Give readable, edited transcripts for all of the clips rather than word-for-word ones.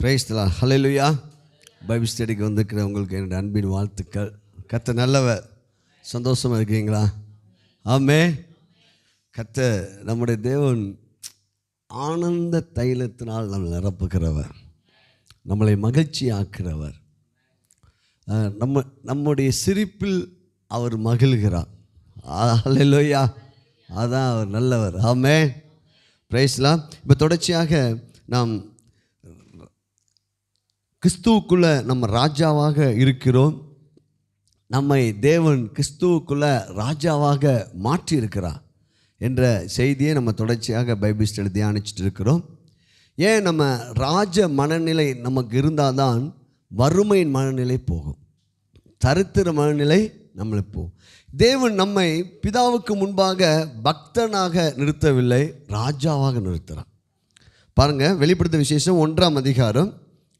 Price the Lord. Hallelujah. Bible ஸ்டடிக்கு வந்திருக்கிற உங்களுக்கு என்னுடைய அன்பின் வாழ்த்துக்கள். கர்த்தர் நல்லவர். சந்தோஷமாக இருக்கீங்களா? ஆமென். கர்த்தர் நம்முடைய தேவன் ஆனந்த தைலத்தினால் நம்மை நிரப்புகிறவர், நம்மளை மகிழ்ச்சி ஆக்கிறவர். நம்முடைய சிரிப்பில் அவர் மகிழ்கிறார். ஹல்லேலூயா. அதான் அவர் நல்லவர். ஆமென். Praise the Lord. இப்போ தொடர்ச்சியாக நாம் கிறிஸ்துவுக்குள்ளே நம்ம ராஜாவாக இருக்கிறோம். நம்மை தேவன் கிறிஸ்துவுக்குள்ளே ராஜாவாக மாற்றி இருக்கிறார் என்ற செய்தியை நம்ம தொடர்ச்சியாக பைபிள் ஸ்டடி தியானிச்சுட்டு இருக்கிறோம். ஏன் நம்ம ராஜ மனநிலை நமக்கு இருந்தால் தான் வறுமையின் மனநிலை போகும், தரித்திர மனநிலை நம்மளை போகும். தேவன் நம்மை பிதாவுக்கு முன்பாக பக்தனாக நிறுத்தவில்லை, ராஜாவாக நிறுத்துகிறார். பாருங்கள், வெளிப்படுத்தின விசேஷம் 1ஆம் அதிகாரம்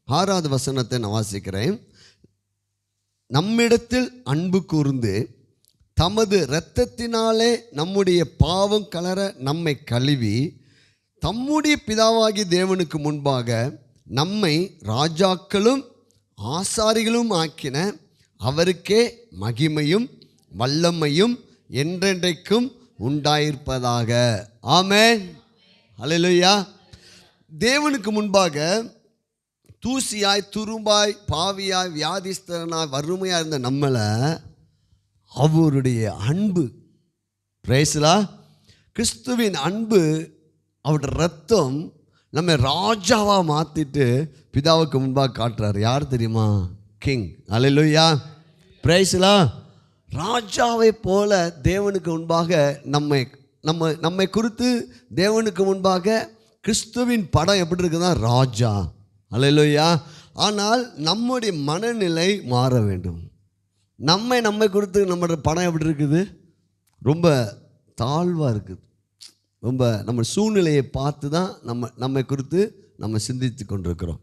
6வது வசனத்தை நான் வாசிக்கிறேன். நம்மிடத்தில் அன்பு கூர்ந்து தமது இரத்தத்தினாலே நம்முடைய பாவம் கலர நம்மை கழுவி தம்முடைய பிதாவாகிய தேவனுக்கு முன்பாக நம்மை ராஜாக்களும் ஆசாரிகளும் ஆக்கின அவருக்கே மகிமையும் வல்லமையும் என்றென்றைக்கும் உண்டாயிருப்பதாக. ஆமென். ஹல்லேலூயா. தேவனுக்கு முன்பாக தூசியாய் துரும்பாய் பாவியாய் வியாதிஸ்தனாய் வறுமையாக இருந்த நம்மளை அவருடைய அன்பு, பிரைஸ் தி லார்ட், கிறிஸ்துவின் அன்பு, அவருடைய ரத்தம் நம்ம ராஜாவாக மாற்றிட்டு பிதாவுக்கு முன்பாக காட்டுறாரு. யார் தெரியுமா? King. Hallelujah. Price the Lord. ராஜாவை போல தேவனுக்கு முன்பாக நம்மை குறித்து தேவனுக்கு முன்பாக கிறிஸ்துவின் படம் எப்படி இருக்குதுன்னா ராஜா. ஹல்லேலூயா. ஆனால் நம்முடைய மனநிலை மாற வேண்டும். நம்மை குறித்து நம்மளோட படம் எப்படி இருக்குது? ரொம்ப தாழ்வாக இருக்குது. ரொம்ப நம்ம சூழ்நிலையை பார்த்து தான் நம்மை குறித்து நம்ம சிந்தித்து கொண்டிருக்கிறோம்.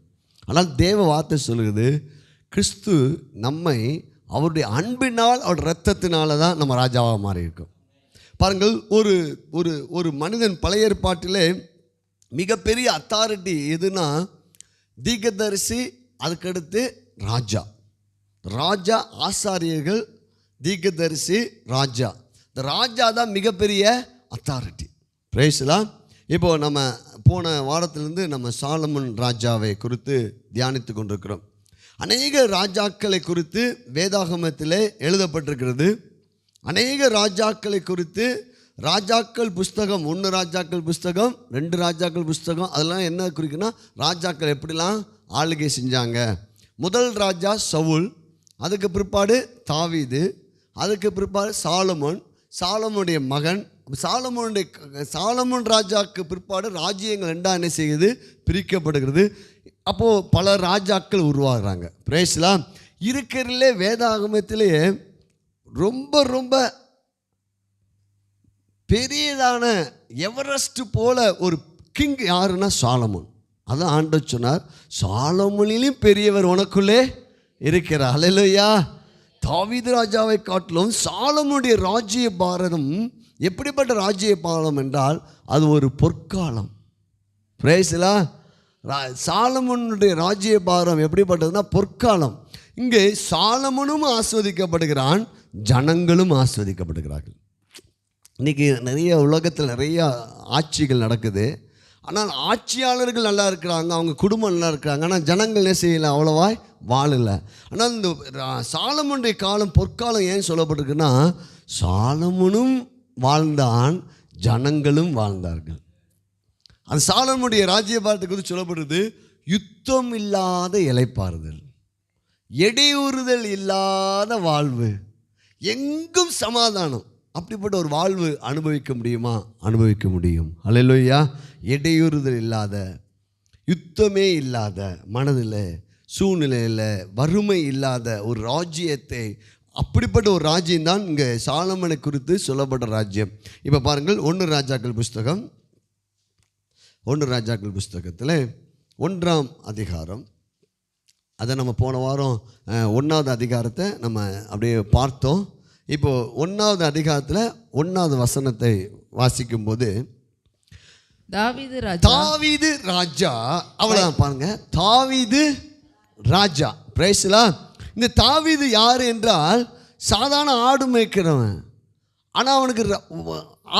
ஆனால் தேவ வார்த்தை சொல்லுகிறது, கிறிஸ்து நம்மை அவருடைய அன்பினால் அவருடைய இரத்தத்தினால தான் நம்ம ராஜாவாக மாறி இருக்கோம். பாருங்கள், ஒரு ஒரு ஒரு மனிதன் பழைய ஏற்பாட்டிலே மிகப்பெரிய அத்தாரிட்டி எதுனா தீர்க்கதரிசி, அதுக்கடுத்து ராஜா. ராஜா, ஆசாரியர்கள், தீர்க்கதரிசி, ராஜா. இந்த ராஜா தான் மிகப்பெரிய அத்தாரிட்டி. Price the Lord. இப்போது நம்ம போன வாரத்திலிருந்து நம்ம சாலமன் ராஜாவை குறித்து தியானித்து கொண்டிருக்கிறோம். அநேக ராஜாக்களை குறித்து வேதாகமத்திலே எழுதப்பட்டிருக்கிறது. அநேக ராஜாக்களை குறித்து ராஜாக்கள் புஸ்தகம், 1 ராஜாக்கள் புஸ்தகம், 2 ராஜாக்கள் புஸ்தகம், அதெல்லாம் என்ன குறிக்குன்னா ராஜாக்கள் எப்படிலாம் ஆளுகை செஞ்சாங்க. முதல் ராஜா சவுல், அதுக்கு பிற்பாடு தாவீது, அதுக்கு பிற்பாடு சாலமோன், சாலமோனுடைய மகன். சாலமோன் ராஜாவுக்கு பிற்பாடு ராஜ்யங்கள் 2ஆக என்ன செய்யுது? பிரிக்கப்படுகிறது. அப்போது பல ராஜாக்கள் உருவாகிறாங்க. Price the Lord. இருக்கிறதுலே வேதாகமத்திலே ரொம்ப ரொம்ப பெரியதான எவரெஸ்ட் போல ஒரு கிங் யாருன்னா சாலமோன். அதான் ஆண்டவர் சொன்னார், சாலமோனிலும் பெரியவர் உனக்குள்ளே இருக்கிறார். ஹல்லேலூயா. தாவீது ராஜாவை காட்டிலும் சாலமோனுடைய ராஜ்ய பாரதம் எப்படிப்பட்ட ராஜ்ய பாரதம் என்றால் அது ஒரு பொற்காலம். Price the Lord. சாலமோனுடைய ராஜ்ய பாரதம் எப்படிப்பட்டதுன்னா பொற்காலம். இங்கே சாலமோனும் ஆஸ்வதிக்கப்படுகிறான், ஜனங்களும் ஆஸ்வதிக்கப்படுகிறார்கள். இன்றைக்கி நிறைய உலகத்தில் நிறைய ஆட்சிகள் நடக்குது. ஆனால் ஆட்சியாளர்கள் நல்லா இருக்கிறாங்க, அவங்க குடும்பம் நல்லா இருக்கிறாங்க, ஆனால் ஜனங்கள் என்ன செய்யலை, அவ்வளோவாய் வாழலை. ஆனால் இந்த சாலமோனுடைய காலம் பொற்காலம் ஏன் சொல்லப்பட்டிருக்குன்னா, சாலமோனும் வாழ்ந்தான், ஜனங்களும் வாழ்ந்தார்கள். அந்த சாலமோனுடைய ராஜ்யபாரத்தை குறித்து சொல்லப்படுறது யுத்தம் இல்லாத இளைப்பாறுதல், இடையூறுதல் இல்லாத வாழ்வு, எங்கும் சமாதானம். அப்படிப்பட்ட ஒரு வாழ்வு அனுபவிக்க முடியுமா? அனுபவிக்க முடியும். ஹல்லேலூயா. இடையூறுதல் இல்லாத, யுத்தமே இல்லாத மனதில், சூழ்நிலையில் வறுமை இல்லாத ஒரு ராஜ்யத்தை, அப்படிப்பட்ட ஒரு ராஜ்யம்தான் இங்கே சாலமோனை குறித்து சொல்லப்பட்ட ராஜ்யம். இப்போ பாருங்கள், 1 ராஜாக்கள் புஸ்தகம், 1 ராஜாக்கள் புஸ்தகத்தில் 1ஆம் அதிகாரம், அதை நம்ம போன வாரம் 1வது அதிகாரத்தை நம்ம அப்படியே பார்த்தோம். இப்போது 1வது அதிகாரத்தில் 1வது வசனத்தை வாசிக்கும்போது, தாவீது ராஜா. அவ்வளவுதான் பாருங்க, தாவீது ராஜா. Price the Lord. இந்த தாவீது யார் என்றால் சாதாரண ஆடு மேய்க்கிறவன். ஆனால் அவனுக்கு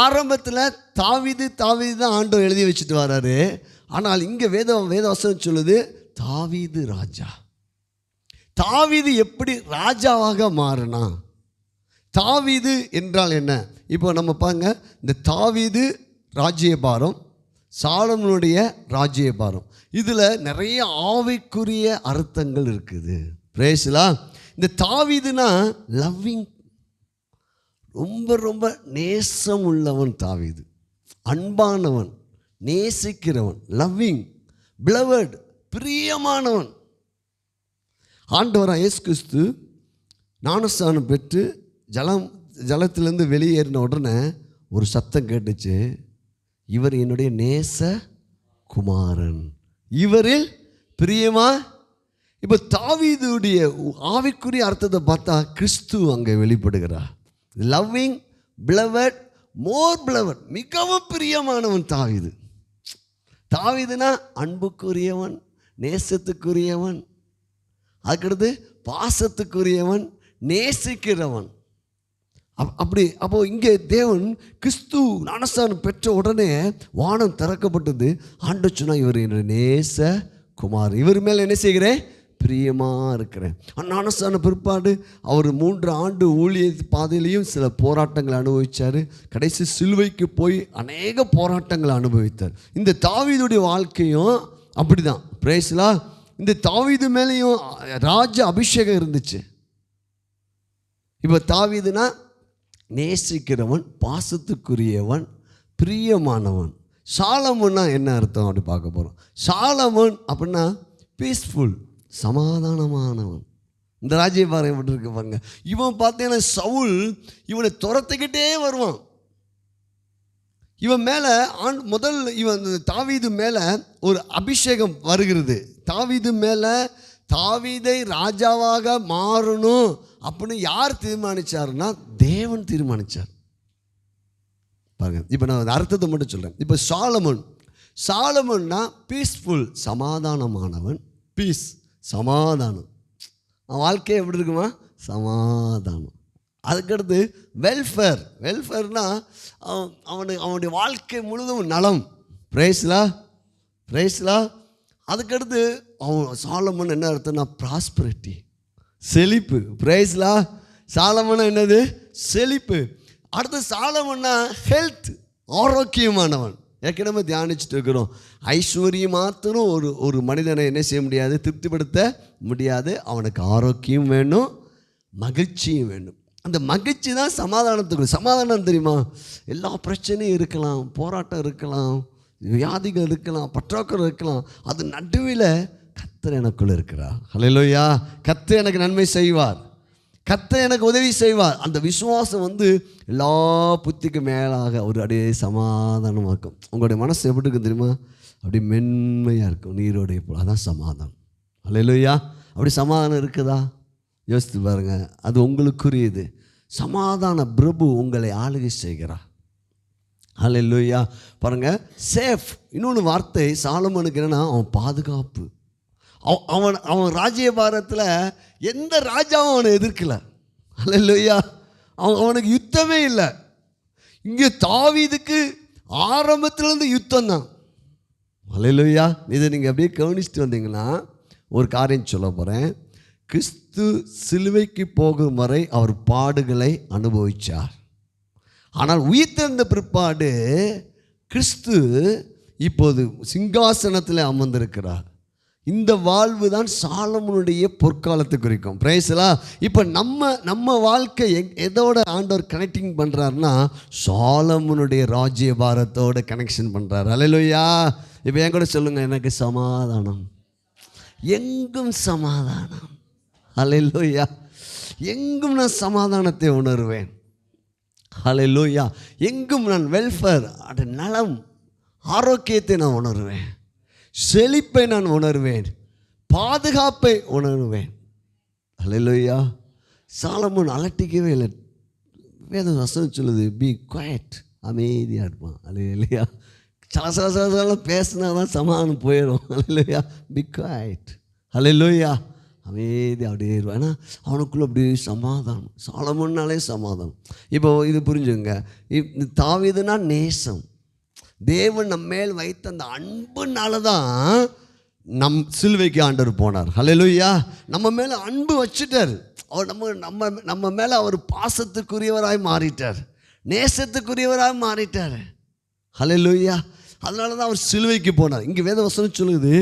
ஆரம்பத்தில் தாவீது தான் ஆண்டவர் எழுதி வச்சுட்டு வர்றாரு. ஆனால் இங்கே வேதவசனம் சொல்லுது தாவீது ராஜா. தாவீது எப்படி ராஜாவாக மாறினா? தாவீது என்றால் என்ன? இப்போ நம்ம பாருங்க, இந்த தாவீது ராஜ்யபாரம், சாலமோனுடைய ராஜ்யபாரம், இதில் நிறைய ஆவிக்குரிய அர்த்தங்கள் இருக்குது. Price the Lord. இந்த தாவீதுனா லவ்விங், ரொம்ப ரொம்ப நேசம் உள்ளவன் தாவீது, அன்பானவன், நேசிக்கிறவன், லவ்விங், பிலவட், பிரியமானவன். ஆண்டவராக இயேசு கிறிஸ்து ஞானஸ்நானம் பெற்று ஜலத்திலேருந்து வெளியேறின உடனே ஒரு சத்தம் கேட்டுச்சு, இவர் என்னுடைய நேச குமாரன், இவரில் பிரியமா. இப்போ தாவீதுடைய ஆவிக்குரிய அர்த்தத்தை பார்த்தா கிறிஸ்து அங்கே வெளிப்படுகிறார். லவ்விங், பிலவட், மோர் பிலவட், மிகவும் பிரியமானவன் தாவீது. தாவீதுனா அன்புக்குரியவன், நேசத்துக்குரியவன், அதுக்கடுத்து பாசத்துக்குரியவன், நேசிக்கிறவன். அப்போ இங்கே தேவன் கிறிஸ்து ஞானஸ்நானம் பெற்ற உடனே வானம் திறக்கப்பட்டது. ஆண்டவர் சொன்னா, இவர் என்னுடைய நேச குமார், இவர் மேலே என்ன செய்கிறேன்? பிரியமாக இருக்கிறேன். ஞானஸ்நான பிற்பாடு அவர் 3 ஆண்டு ஊழிய பாதையிலையும் சில போராட்டங்களை அனுபவித்தார். கடைசி சிலுவைக்கு போய் அநேக போராட்டங்களை அனுபவித்தார். இந்த தாவீதுடைய வாழ்க்கையும் அப்படிதான். Price the Lord. இந்த தாவீது மேலேயும் ராஜ அபிஷேகம் இருந்துச்சு. இப்போ தாவீதுனா நேசிக்கிறவன், பாசத்துக்குரியவன், பிரியமானவன். சாலமோன்னா என்ன அர்த்தம் அப்படி பார்க்க போகிறோம். சாலமோன் அப்படின்னா பீஸ்ஃபுல், சமாதானமானவன். இந்த ராஜ்யபாரம் எப்படி இருக்கு பாருங்க. இவன் பார்த்தீங்கன்னா சவுல் இவனை துரத்துக்கிட்டே வருவான். இவன் மேலே இவன் தாவீது மேலே ஒரு அபிஷேகம் வருகிறது. தாவீது மேலே தாவீதை ராஜாவாக மாறணும் அப்படின்னு யார் தீர்மானிச்சாருன்னா தேவன் தீர்மானித்தார். பாருங்க, இப்போ நான் அர்த்தத்தை மட்டும் சொல்கிறேன். இப்போ சாலமோன்னா பீஸ்ஃபுல், சமாதானமானவன். பீஸ், சமாதானம். அவன் வாழ்க்கையை எப்படி இருக்குமா? சமாதானம். அதுக்கடுத்து வெல்ஃபேர்னா அவனுடைய வாழ்க்கை முழுதும் நலம். Price the Lord. அதுக்கடுத்து சாலமோன் என்ன அர்த்தம்னா ப்ராஸ்பரிட்டி, செழிப்பு. Price the Lord. சாலமோன் என்னது? செழிப்பு. அடுத்து சாலமோன்னா ஹெல்த், ஆரோக்கியமானவன். ஏற்கனவே தியானிச்சுட்டு இருக்கிறோம். ஐஸ்வர்யம் மாத்திரம் ஒரு மனிதனை என்ன செய்ய முடியாது? திருப்திப்படுத்த முடியாது. அவனுக்கு ஆரோக்கியம் வேணும், மகிழ்ச்சியும் வேணும். அந்த மகிழ்ச்சி தான் சமாதானத்துக்கு. சமாதானம் தெரியுமா? எல்லா பிரச்சனையும் இருக்கலாம், போராட்டம் இருக்கலாம், வியாதிகள் இருக்கலாம், பற்றாக்குறை இருக்கலாம், அது நடுவில் கர்த்தர் எனக்குள்ள இருக்கிறார். ஹல்லேலூயா. கர்த்தர் எனக்கு நன்மை செய்வார், கர்த்தர் எனக்கு உதவி செய்வார். அந்த விசுவாசம் எல்லா புத்திக்கு மேலாக ஒரு அப்படியே சமாதானமாக இருக்கும். உங்களுடைய மனசு எப்படி இருக்கும் தெரியுமா? அப்படி மென்மையாக இருக்கும், நீரோடைய போல். அதான் சமாதானம். ஹல்லேலூயா. அப்படி சமாதானம் இருக்குதா? யோசித்து பாருங்க. அது உங்களுக்குரியது. சமாதான பிரபு உங்களை ஆளுகை செய்கிறார். ஹல்லேலூயா. பாருங்க, சேஃப். இன்னொன்று வார்த்தை சாலமோனுக்கு என்னன்னா, அவன் பாதுகாப்பு. அவன் ராஜ்யபாரத்தில் எந்த ராஜாவும் அவனை எதிர்க்கல. ஹல்லேலூயா. அவனுக்கு யுத்தமே இல்லை. இங்கே தாவீதுக்கு ஆரம்பத்திலேருந்து யுத்தம் தான். ஹல்லேலூயா. இதை நீங்கள் அப்படியே கவனிச்சுட்டு வந்தீங்கன்னா ஒரு காரியம் சொல்ல போகிறேன். கிறிஸ்து சிலுவைக்கு போகும் வரை அவர் பாடுகளை அனுபவித்தார். ஆனால் உயிர்த்தெழுந்த பிற்பாடு கிறிஸ்து இப்போது சிங்காசனத்தில் அமர்ந்திருக்கிறார். இந்த வாழ்வு தான் சாலமோனுடைய பொற்காலத்தை குறிக்கும். Price the Lord. இப்போ நம்ம வாழ்க்கை எதோட ஆண்டவர் கனெக்டிங் பண்ணுறாருன்னா சாலமோனுடைய ராஜ்யபாரத்தோட கனெக்ஷன் பண்ணுறாரு. ஹல்லேலூயா. இப்போ என் கூட சொல்லுங்கள், எனக்கு சமாதானம், எங்கும் சமாதானம். ஹல்லேலூயா. எங்கும் நான் சமாதானத்தை உணர்வேன். ஹல்லேலூயா. எங்கும் நான் வெல்ஃபேர், அது நலம், ஆரோக்கியத்தை நான் உணர்வேன், செழிப்பை நான் உணர்வேன், பாதுகாப்பை உணர்வேன். ஹல்லேலூயா. சாலமோன் அலட்டிக்கவே இல்லை. வேத வசனம் சொல்லுது, பி குவைட், அமைதியாக இருப்பான். ஹல்லேலூயா. சலசலசலம் பேசினா தான் சமாதானம் போயிடும். ஹல்லேலூயா. Be quiet. ஹல்லேலூயா. அமைதி அப்படியே இருக்கும். ஏன்னா அவனுக்குள்ளே அப்படியே சமாதானம். சாலமோன்னாலே சமாதானம். இப்போ இது புரிஞ்சுங்க, தாவீதுனா நேசம். தேவன் நம்ம மேல் வைத்த அந்த அன்புனால தான் சிலுவைக்கு ஆண்டவர் போனார். ஹல்லேலூயா. நம்ம மேலே அன்பு வச்சுட்டார். அவர் நம்ம மேலே அவர் பாசத்துக்குரியவராய் மாறிட்டார், நேசத்துக்குரியவராக மாறிட்டார். ஹல்லேலூயா. அதனால தான் அவர் சிலுவைக்கு போனார். இங்கே வேதவசனம் சொல்லுது,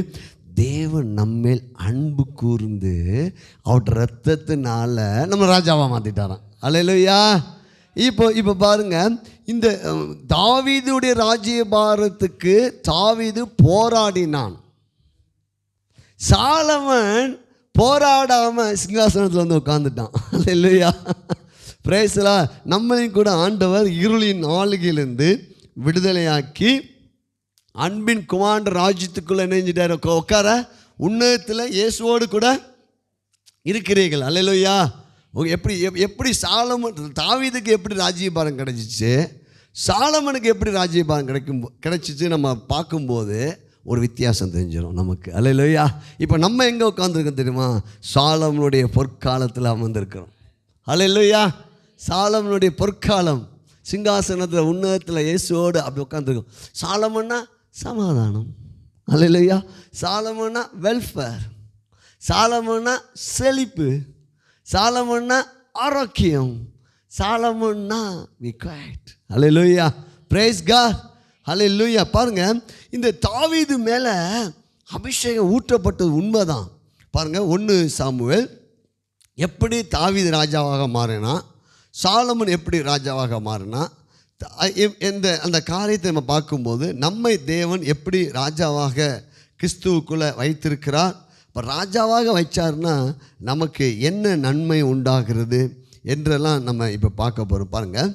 தேவன் நம்மேல் அன்பு கூர்ந்து அவருடைய ரத்தத்தினால நம்ம ராஜாவாக மாற்றிட்டாராம். ஹல்லேலூயா. இப்போ பாருங்க, இந்த தாவீதுடைய ராஜ்யபாரத்துக்கு தாவீது போராடினான். சாலமன் போராடாமல் சிங்காசனத்தில் வந்து உட்காந்துட்டான். ஹல்லேலூயா. Price the Lord. நம்மளையும் கூட ஆண்டவர் இருளின் ஆளுகையிலிருந்து விடுதலையாக்கி அன்பின் குமாரன் ராஜ்யத்துக்குள்ளே இணைஞ்சிட்டார். உட்கார உன்னதத்தில் இயேசுவோடு கூட இருக்கிறீர்கள். ஹல்லேலூயா. எப்படி சாலமன், தாவீதுக்கு எப்படி ராஜ்யபாரம் கிடைச்சிச்சு, சாலமனுக்கு எப்படி ராஜ்யபாரம் கிடைச்சிச்சு நம்ம பார்க்கும்போது ஒரு வித்தியாசம் தெரிஞ்சிடும் நமக்கு. ஹல்லேலூயா. இப்போ நம்ம எங்கே உட்காந்துருக்கோம் தெரியுமா? சாலமனுடைய பொற்காலத்தில் அமர்ந்திருக்கிறோம். ஹல்லேலூயா. சாலமனுடைய பொற்காலம், சிங்காசனத்தில் உன்னதத்தில் இயேசுவோடு அப்படி உட்காந்துருக்கோம். சாலமன்னா சமாதானம். ஹல்லேலூயா. சாலமன்னா வெல்ஃபேர், சாலமன்னா செழிப்பு, சாலமன்னா ஆரோக்கியம், சாலமன்னா be quiet. Hallelujah. Praise God. Hallelujah. பாருங்க, இந்த தாவீது மேலே அபிஷேகம் ஊற்றப்பட்டது உண்மைதான். பாருங்க, 1 சாமுவேல் எப்படி தாவீது ராஜாவாக மாறினா, சாலமன் எப்படி ராஜாவாக மாறினா, அந்த காரியத்தை நம்ம பார்க்கும்போது நம்மை தேவன் எப்படி ராஜாவாக கிறிஸ்துவுக்குள்ளே வைத்திருக்கிறார். இப்போ ராஜாவாக வைச்சார்னா நமக்கு என்ன நன்மை உண்டாகிறது என்றெல்லாம் நம்ம இப்போ பார்க்க போகிறோம். பாருங்கள்,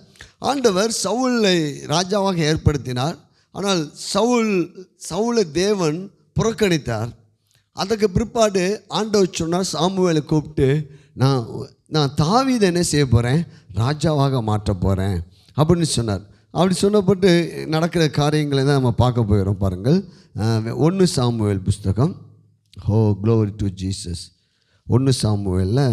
ஆண்டவர் சவுலை ராஜாவாக ஏற்படுத்தினார். ஆனால் சவுலை தேவன் புறக்கணித்தார். அதுக்கு பிற்பாடு ஆண்டவர் சொன்னார், சாமுவேலை கூப்பிட்டு, நான் தாவீதை என்ன செய்ய போகிறேன், ராஜாவாக மாற்ற போகிறேன் அப்படின்னு சொன்னார். அப்படி சொன்னப்பட்டு நடக்கிற காரியங்களை தான் நம்ம பார்க்க போகிறோம். பாருங்கள், 1 சாமுவேல் புஸ்தகம். O glory to Jesus. 1 சாமுவேலில்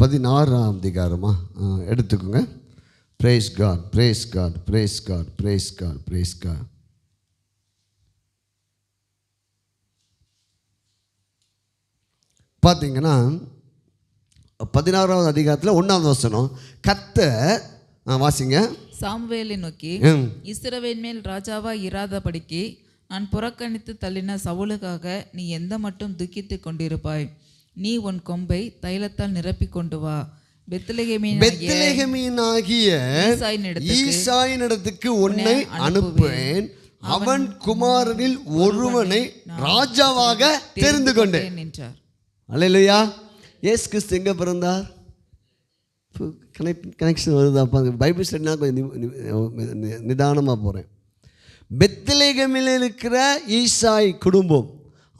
16ஆம் அதிகாரமா எடுத்துக்கோங்க. Praise God, praise God, praise God, praise God, praise God. பார்த்தீங்கன்னா 16ஆவது அதிகாரத்தில் 1ஆவது வசனம், கர்த்தர் வாசிங்க. சாமுவேலை நோக்கி, இஸ்ரவேல் மேல் ராஜாவா இராதபடிக்கு நான் புறக்கணித்து தள்ளின சவுலுக்காக நீ எந்த மட்டும் துக்கித்து கொண்டிருப்பாய்? நீ உன் கொம்பை தைலத்தால் நிரப்பி கொண்டு வா. பெத்லெகேமியனாகிய ஈசாயினிடத்துக்கு உன்னை அனுப்புவேன். அவன் குமாரனில் ஒருவனை ராஜாவாக தெரிந்து கொண்டேன் என்றார். அல்லேலூயா. இயேசு கிறிஸ்து எங்கே பிறந்தார்? கனெக்ஷன் வருதாப்பா? பைபிள் ஸ்டடினா கொஞ்சம் நிதானமாக போகிறேன். பெத்லெகேமில் இருக்கிற ஈசாய் குடும்பம்,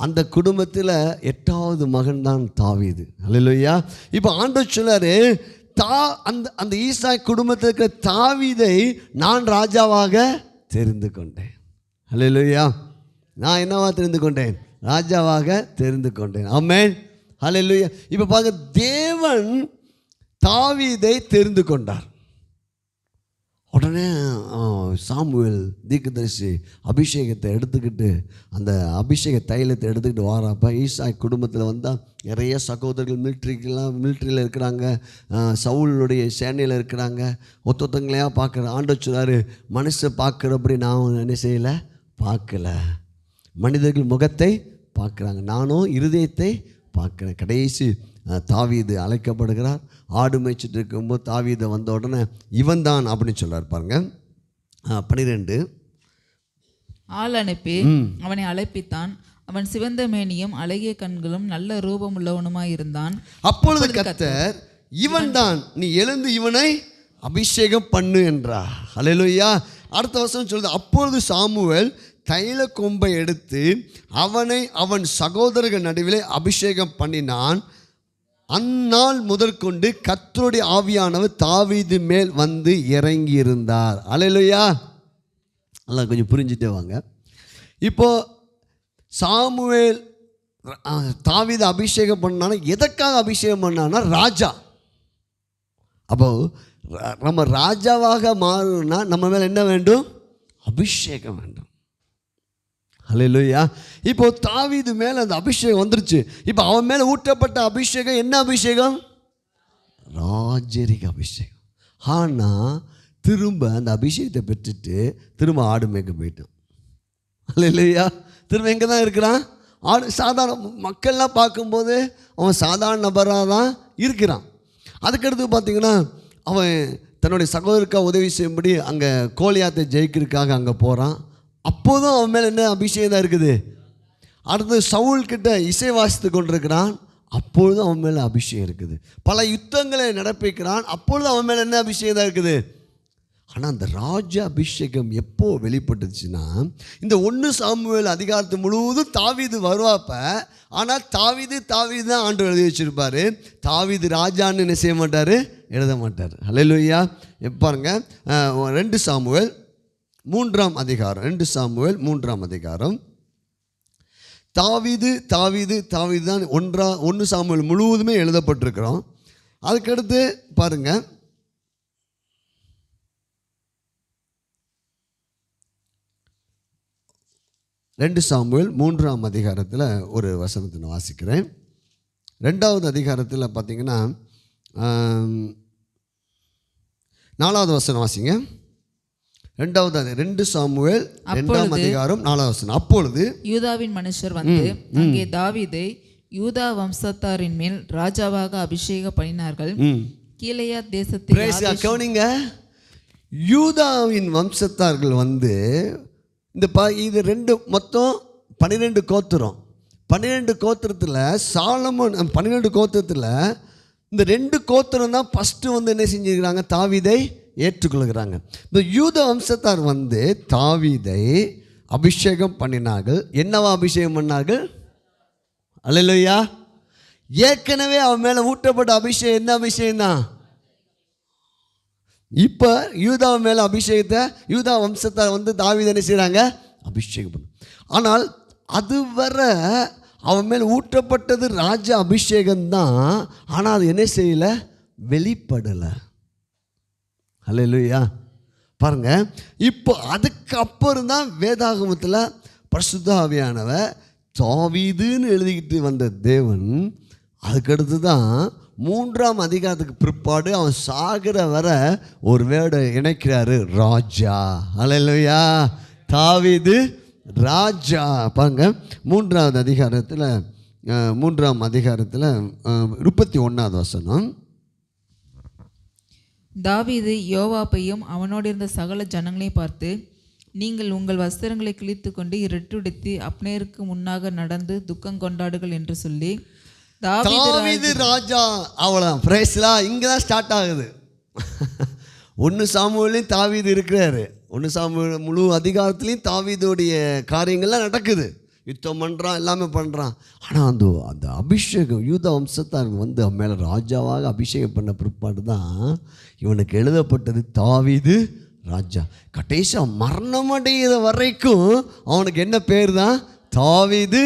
அந்த குடும்பத்தில் 8வது மகன் தான் தாவீது. அல்லேலூயா. இப்போ ஆண்டவர் சொன்னார், அந்த ஈசாய் குடும்பத்தில் இருக்கிற தாவீதை நான் ராஜாவாக தெரிந்து கொண்டேன். அல்லேலூயா. நான் என்னவா தெரிந்து கொண்டேன்? ராஜாவாக தெரிந்து கொண்டேன். ஆமென். ஹல்லேலூயா. இப்போ பாருங்க, தேவன் தாவீதை தெரிந்து கொண்டார். உடனே சாமுவேல் தீர்க்கதரிசி அபிஷேகத்தை எடுத்துக்கிட்டு, அந்த அபிஷேக தைலத்தை எடுத்துக்கிட்டு வாராப்ப ஈசாய் குடும்பத்தில் வந்தால் நிறைய சகோதரர்கள் மிலிட்ரியில் இருக்கிறாங்க, சவுலுடைய சேனையில் இருக்கிறாங்க. ஒத்தொத்தங்களையாக பார்க்குற ஆண்டவர் சொன்னார், மனுஷன் பார்க்குறப்படி நான் என்ன செய்யலை, பார்க்கல. மனிதர்கள் முகத்தை பார்க்குறாங்க, நானும் இருதயத்தை பார்க்குறேன். கடைசி தாவீது அழைக்கப்படுகிறார். ஆடு மேய்ச்சிட்டு இருக்கும்போது தாவீதை வந்த உடனே இவன் தான் அப்படின்னு சொல்கிறார். பாருங்க 12. ஆள் அனுப்பி அவனை அழைப்பித்தான். அவன் சிவந்த மேனியும் அழகிய கண்களும் நல்ல ரூபம் உள்ளவனுமாய் இருந்தான். அப்பொழுது கர்த்தர், இவன் தான், நீ எழுந்து இவனை அபிஷேகம் பண்ணு என்றார். அல்லேலூயா. அடுத்த வசனம் சொல்லுது, அப்பொழுது சாமுவேல் தைல கொம்பை எடுத்து அவனை அவன் சகோதரர்கள் நடுவிலே அபிஷேகம் பண்ணினான். அந்நாள் முதற்கொண்டு கர்த்தருடைய ஆவியானவர் தாவீது மேல் வந்து இறங்கி இருந்தார். அல்லேலூயா. எல்லாம் கொஞ்சம் புரிஞ்சுட்டே வாங்க. இப்போ சாமுவேல் தாவீது அபிஷேகம் பண்ணானா எதற்காக அபிஷேகம் பண்ணான்னா ராஜா. அப்போ நம்ம ராஜாவாக மாறணும்னா நம்ம மேலே என்ன வேண்டும்? அபிஷேகம் வேண்டும். அல்லேலூயா. இப்போ தாவீது மேலே அந்த அபிஷேகம் வந்துருச்சு. இப்போ அவன் மேலே ஊற்றப்பட்ட அபிஷேகம் என்ன அபிஷேகம்? ராஜரிக அபிஷேகம். ஆனால் திரும்ப அந்த அபிஷேகத்தை பெற்றுட்டு திரும்ப ஆடு மேய்க்க போயிட்டான். அல்லேலூயா. திரும்ப எங்கே தான் இருக்கிறான்? ஆடு. சாதாரண மக்கள்லாம் பார்க்கும்போது அவன் சாதாரண நபராக தான் இருக்கிறான். அதுக்கடுத்து பார்த்திங்கன்னா அவன் தன்னுடைய சகோதரருக்காக உதவி செய்யும்படி அங்கே கோலியாத்தை ஜெயிக்கிறதுக்காக அங்கே போகிறான். அப்போதும் அவன் மேலே என்ன அபிஷேகம் தான் இருக்குது. அடுத்து சவுல்கிட்ட இசை வாசித்து கொண்டிருக்கிறான். அப்பொழுதும் அவன் மேலே அபிஷேகம் இருக்குது. பல யுத்தங்களை நடப்பிக்கிறான். அப்பொழுதும் அவன் மேலே என்ன அபிஷேகம் தான் இருக்குது. ஆனால் அந்த ராஜ அபிஷேகம் எப்போ வெளிப்பட்டுச்சுன்னா இந்த 1 சாமுவேல் அதிகாரத்து முழுவதும் தாவீது வருவாப்ப. ஆனால் தாவீது தான் ஆண்டவர் எழுதி வச்சிருப்பார். தாவீது ராஜான்னு என்ன செய்ய மாட்டார்? எழுத மாட்டார். அல்லேலூயா. பாருங்க 2 சாமுவேல் 3ஆம் அதிகாரம். 2 சாமுவேல் 3ஆம் அதிகாரம். தாவீது தான் 1 சாமுவேல் முழுவதுமே எழுதப்பட்டிருக்கிறோம். அதுக்கடுத்து பாருங்க 2 சாமுவேல் 3ஆம் அதிகாரத்தில் ஒரு வசனத்தை நான் வாசிக்கிறேன். 2வது அதிகாரத்தில் பார்த்தீங்கன்னா 4வது வசனம் வாசிங்க. 2 சாமுவேல் 2ஆம் அதிகாரம் 4வது வசனம். அப்பொழுது யூதாவின் மனுஷர் வந்து அங்கே தாவீதை யூதா வம்சத்தாரின் மேல் ராஜாவாக அபிஷேகம் பண்ணினார்கள். கீலேயாத் தேசத்தில் கவனிங்க, யூதாவின் வம்சத்தார்கள் வந்து இது 2 மொத்தம் 12 கோத்திரம். 12 கோத்திரத்தில் சாலமோன் 12 கோத்திரத்தில் இந்த 2 கோத்திரம் தான் ஃபஸ்ட்டு வந்து என்ன செஞ்சுருக்கிறாங்க? தாவீதை ஏற்றுக்கொள்கிறாங்க. இந்த யூத வம்சத்தார் வந்து தாவீதை அபிஷேகம் பண்ணினார்கள். என்னவா அபிஷேகம் பண்ணார்கள்? அல்லேலூயா. ஏற்கனவே அவன் மேலே ஊட்டப்பட்ட அபிஷேகம் என்ன அபிஷேகம் தான்? இப்போ யூதா மேலே அபிஷேகத்தை யூதா வம்சத்தார் வந்து தாவீதை என்ன செய்கிறாங்க? அபிஷேகம் பண்ண. ஆனால் அதுவரை அவன் மேலே ஊற்றப்பட்டது ராஜ அபிஷேகம்தான். ஆனால் அது என்ன செய்யலை? வெளிப்படலை. அல்லேலூயா. பாருங்க, இப்போ அதுக்கப்புறம் தான் வேதாகமத்தில் பரிசுத்த ஆவியானவர் தாவீதுன்னு எழுதிக்கிட்டு வந்த தேவன் அதுக்கடுத்து தான் 3ஆம் அதிகாரத்துக்கு பிற்பாடு அவன் சாகிற வர ஒரு வேர்டை இணைக்கிறாரு, ராஜா. அல்லேலூயா. தாவீது ராஜா. பாருங்க 3ஆம் அதிகாரத்தில் 31வது வசனம். தாவீது யோவாபையும் அவனோடு இருந்த சகல ஜனங்களையும் பார்த்து, நீங்கள் உங்கள் வஸ்திரங்களை கிழித்து கொண்டு இரட்டுடுத்தி அப்னேருக்கு முன்னாக நடந்து துக்கம் கொண்டாடுகள் என்று சொல்லி தாவீது ராஜா. அவ்வளோ பிரைஸ்லா. இங்கே தான் ஸ்டார்ட் ஆகுது. 1 சாமுவேலையும் தாவீது இருக்கிறாரு. 1 சாமுவேல் முழு அதிகாரத்துலேயும் தாவீதுடைய காரியங்கள்லாம் நடக்குது. யுத்தம் பண்ணுறான், எல்லாமே பண்ணுறான். ஆனால் அந்த அபிஷேகம் யூதா வம்சத்தார் வந்து அவன் மேலே ராஜாவாக அபிஷேகம் பண்ண பிற்பாடு தான் இவனுக்கு எழுதப்பட்டது தாவீது ராஜா. கடைசியாக மரணம் அடைகிற வரைக்கும் அவனுக்கு என்ன பேர் தான்? தாவீது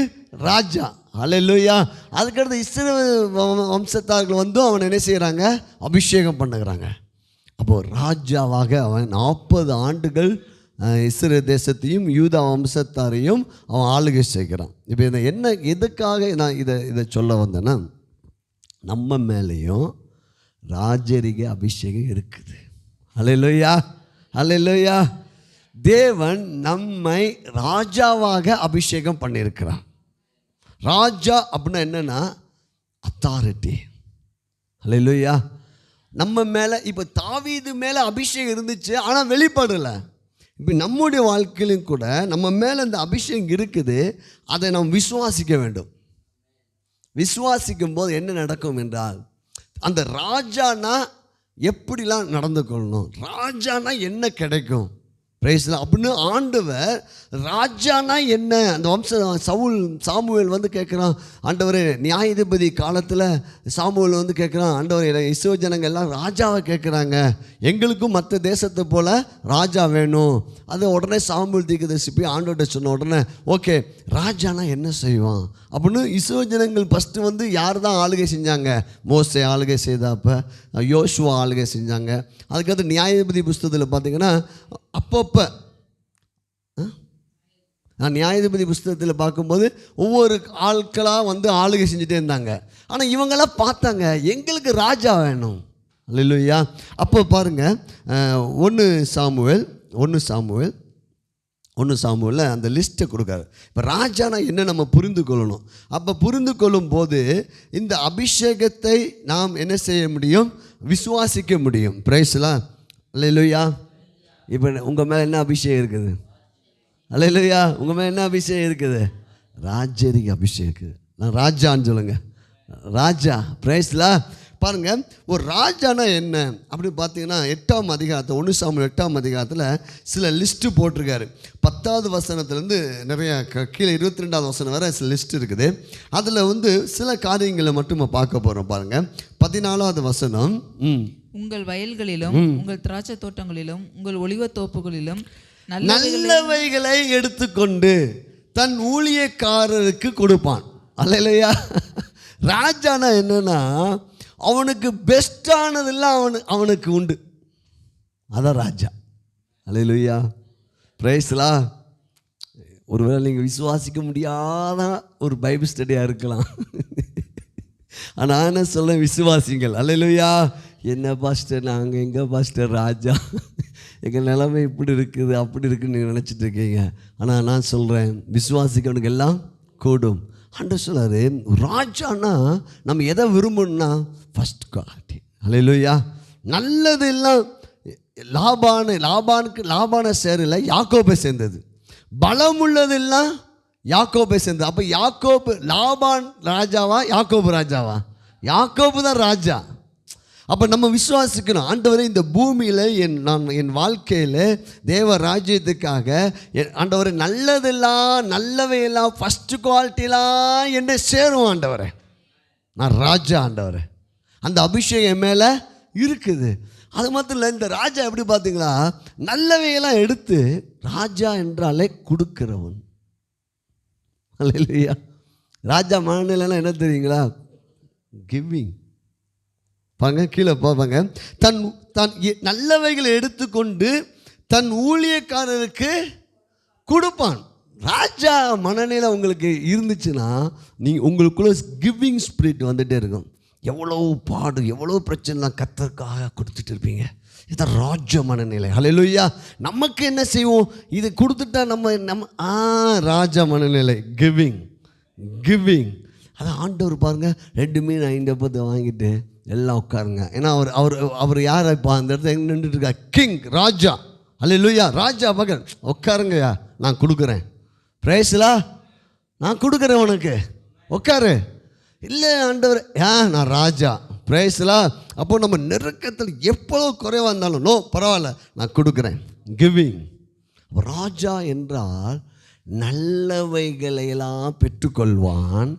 ராஜா. அல்லேலூயா. அதுக்கடுத்து இஸ்ரவேல் வம்சத்தார்கள் வந்து அவனை என்ன செய்கிறாங்க? அபிஷேகம் பண்ணுகிறாங்க. அப்போது ராஜாவாக அவன் 40 ஆண்டுகள் இஸ்ரவேல் தேசத்தையும் யூதா வம்சத்தாரையும் அவன் ஆளுகை செய்கிறான். இப்போ இதை எதுக்காக நான் இதை சொல்ல வந்தேன்னா, நம்ம மேலேயும் ராஜரிக அபிஷேகம் இருக்குது. அல்லேலூயா. அல்லேலூயா. தேவன் நம்மை ராஜாவாக அபிஷேகம் பண்ணியிருக்கிறான். ராஜா அப்படின்னா என்னென்னா அத்தாரிட்டி. அல்லேலூயா. நம்ம மேலே இப்போ தாவீது மேலே அபிஷேகம் இருந்துச்சு, ஆனால் வெளிப்படலை. இப்போ நம்முடைய வாழ்க்கையிலும் கூட நம்ம மேலே அந்த அபிஷேகம் இருக்குது. அதை நாம் விசுவாசிக்க வேண்டும். விசுவாசிக்கும் போது என்ன நடக்கும் என்றால், அந்த ராஜானா எப்படிலாம் நடந்து கொள்ளணும், ராஜானா என்ன கிடைக்கும், பிரைஸ்ல அப்படின்னு ஆண்டவர் ராஜானா என்ன அந்த சாமுவேல் வந்து கேட்குறான், ஆண்டவர் நியாயாதிபதி காலத்தில் சாமுவேல் வந்து கேட்குறான், ஆண்டவர் இஸ்ரவேல் ஜனங்கள் எல்லாம் ராஜாவை கேட்குறாங்க, எங்களுக்கும் மற்ற தேசத்தை போல் ராஜா வேணும். அது உடனே சாமுவேல் தீர்க்கதரிசி போய் ஆண்டவர்கிட்ட சொன்ன உடனே ஓகே ராஜானா என்ன செய்வான் அப்படின்னு இஸ்ரவேல் ஜனங்கள் ஃபஸ்ட்டு வந்து யார் தான் ஆளுகை செஞ்சாங்க? மோசே ஆளுகை செய்தாப்ப, யோசுவா ஆளுகை செஞ்சாங்க. அதுக்கடுத்து நியாயாதிபதி புஸ்தகத்தில் பார்த்தீங்கன்னா அப்பப்போ நியாயாதிபதி புஸ்தகத்தில் பார்க்கும்போது ஒவ்வொரு ஆட்களாக வந்து ஆளுகை செஞ்சுட்டே இருந்தாங்க. ஆனால் இவங்களாம் பார்த்தாங்க எங்களுக்கு ராஜா வேணும். அல்லேலூயா. அப்போ பாருங்கள் 1 சாமுவேல் அந்த லிஸ்ட்டை கொடுக்காரு. இப்போ ராஜானா என்ன நம்ம புரிந்து கொள்ளணும். அப்போ புரிந்து கொள்ளும் போது இந்த அபிஷேகத்தை நாம் என்ன செய்ய முடியும்? விசுவாசிக்க முடியும். பிரைஸ்லாம் அல்லேலூயா. இப்போ உங்கள் மேலே என்ன அபிஷேகம் இருக்குது? அல்லேலூயா. உங்கள் மேலே என்ன அபிஷேகம் இருக்குது? ராஜரிக அபிஷேகம் இருக்குது. நான் ராஜான்னு சொல்லுங்கள். ராஜா. பிரைஸ்லாம் பாருங்கள். ஒரு ராஜானா என்ன அப்படி பார்த்தீங்கன்னா 8ஆம் அதிகாரத்தில் 1 சாமுவேல் 8ஆம் அதிகாரத்தில் சில லிஸ்ட்டு போட்டிருக்காரு. 10வது வசனத்துலேருந்து நிறைய கீழே 22வது வசனம் வரை சில லிஸ்ட் இருக்குது. அதில் வந்து சில காரியங்களை மட்டும் நம்ம பார்க்க போகிறோம். பாருங்கள் 14வது வசனம். உங்கள் வயல்களிலும் உங்கள் திராட்சை தோட்டங்களிலும் உங்கள் ஒலிவத் தோப்புகளிலும் நல்லவைகளை எடுத்துக்கொண்டு தன் ஊழியக்காரருக்கு கொடுப்பான். அல்லேலூயா. ராஜானா என்னன்னா அவனுக்கு பெஸ்டானதெல்லாம் அவனுக்கு உண்டு. அதான் ராஜா. அல்லேலூயா. பிரைஸ்லா. ஒருவேளை நீங்கள் விசுவாசிக்க முடியாத ஒரு பைபிள் ஸ்டடியாக இருக்கலாம். ஆனால் என்ன சொல்ல விசுவாசிங்கள். அல்லேலூயா. என்ன பாஸ்டர் நாங்கள் எங்கே பாஸ்டர் ராஜா, எங்கள் நிலைமை இப்படி இருக்குது அப்படி இருக்குன்னு நீங்கள் நினச்சிட்டு இருக்கீங்க. ஆனால் நான் சொல்கிறேன் விசுவாசிக்கவனுக்கு எல்லாம் கூடும். ஆண்டவர் சொல்றாரு ராஜானா நம்ம எதை விரும்பணும்னா ஃபஸ்ட் குவாலிட்டி. அல்லேலூயா. நல்லது எல்லாம் லாபான சேரல யாக்கோபை சேர்ந்தது. பலமுள்ளதெல்லாம் யாக்கோபை சேர்ந்தது. அப்போ லாபான் ராஜாவா யாக்கோபு ராஜாவா? யாக்கோபு தான் ராஜா. அப்போ நம்ம விசுவாசிக்கணும், ஆண்டவரே இந்த பூமியில் என் வாழ்க்கையில் தேவ ராஜ்யத்துக்காக ஆண்டவரே நல்லவையெல்லாம் ஃபஸ்ட்டு குவாலிட்டிலாம் என்ன சேரும் ஆண்டவரே. நான் ராஜா ஆண்டவரே. அந்த அபிஷேகம் என் மேலே இருக்குது. அது மாத்திரம் இல்லை, இந்த ராஜா எப்படி பார்த்தீங்களா நல்லவையெல்லாம் எடுத்து ராஜா என்றாலே கொடுக்கிறவன். அல்லேலூயா. ராஜா மனநிலைலாம் என்ன தெரியுங்களா? கிவிங். பாங்க கீழே பார்ப்பாங்க. தன் நல்லவைகளை எடுத்துக்கொண்டு தன் ஊழியக்காரருக்கு கொடுப்பான். ராஜா மனநிலை உங்களுக்கு இருந்துச்சுன்னா நீங்கள் உங்களுக்குள்ள கிவிங் ஸ்பிரிட் வந்துகிட்டே இருக்கும். எவ்வளோ பாடு எவ்வளோ பிரச்சனைலாம் கர்த்தருக்காக கொடுத்துட்டு இருப்பீங்க. இதுதான் ராஜ மனநிலை. அல்லேலூயா. நமக்கு என்ன செய்வோம்? இது கொடுத்துட்டா நம்ம ராஜா மனநிலை. கிவிங். அதான் ஆண்டவர் பாருங்கள் 2 மீன் 5 அப்பத்தை வாங்கிட்டு எல்லாம் உட்காருங்க. ஏன்னா அவர் யார் இப்போ அந்த இடத்துல எங்கே நின்றுட்டு இருக்கா? கிங், ராஜா. அல்லேலூயா. ராஜா பார்க்க உட்காருங்கய்யா, நான் கொடுக்குறேன். பிரைஸ்லா, நான் கொடுக்குறேன் உனக்கு, உட்காரு. இல்லை ஆண்டவர் நான் ராஜா. பிரைஸ்லா. அப்போ நம்ம நெருக்கத்தில் எவ்வளோ குறைவாக இருந்தாலும் நோ பரவாயில்ல நான் கொடுக்குறேன். கிவிங். ராஜா என்றால் நல்லவைகளையெல்லாம் பெற்றுக்கொள்வான்.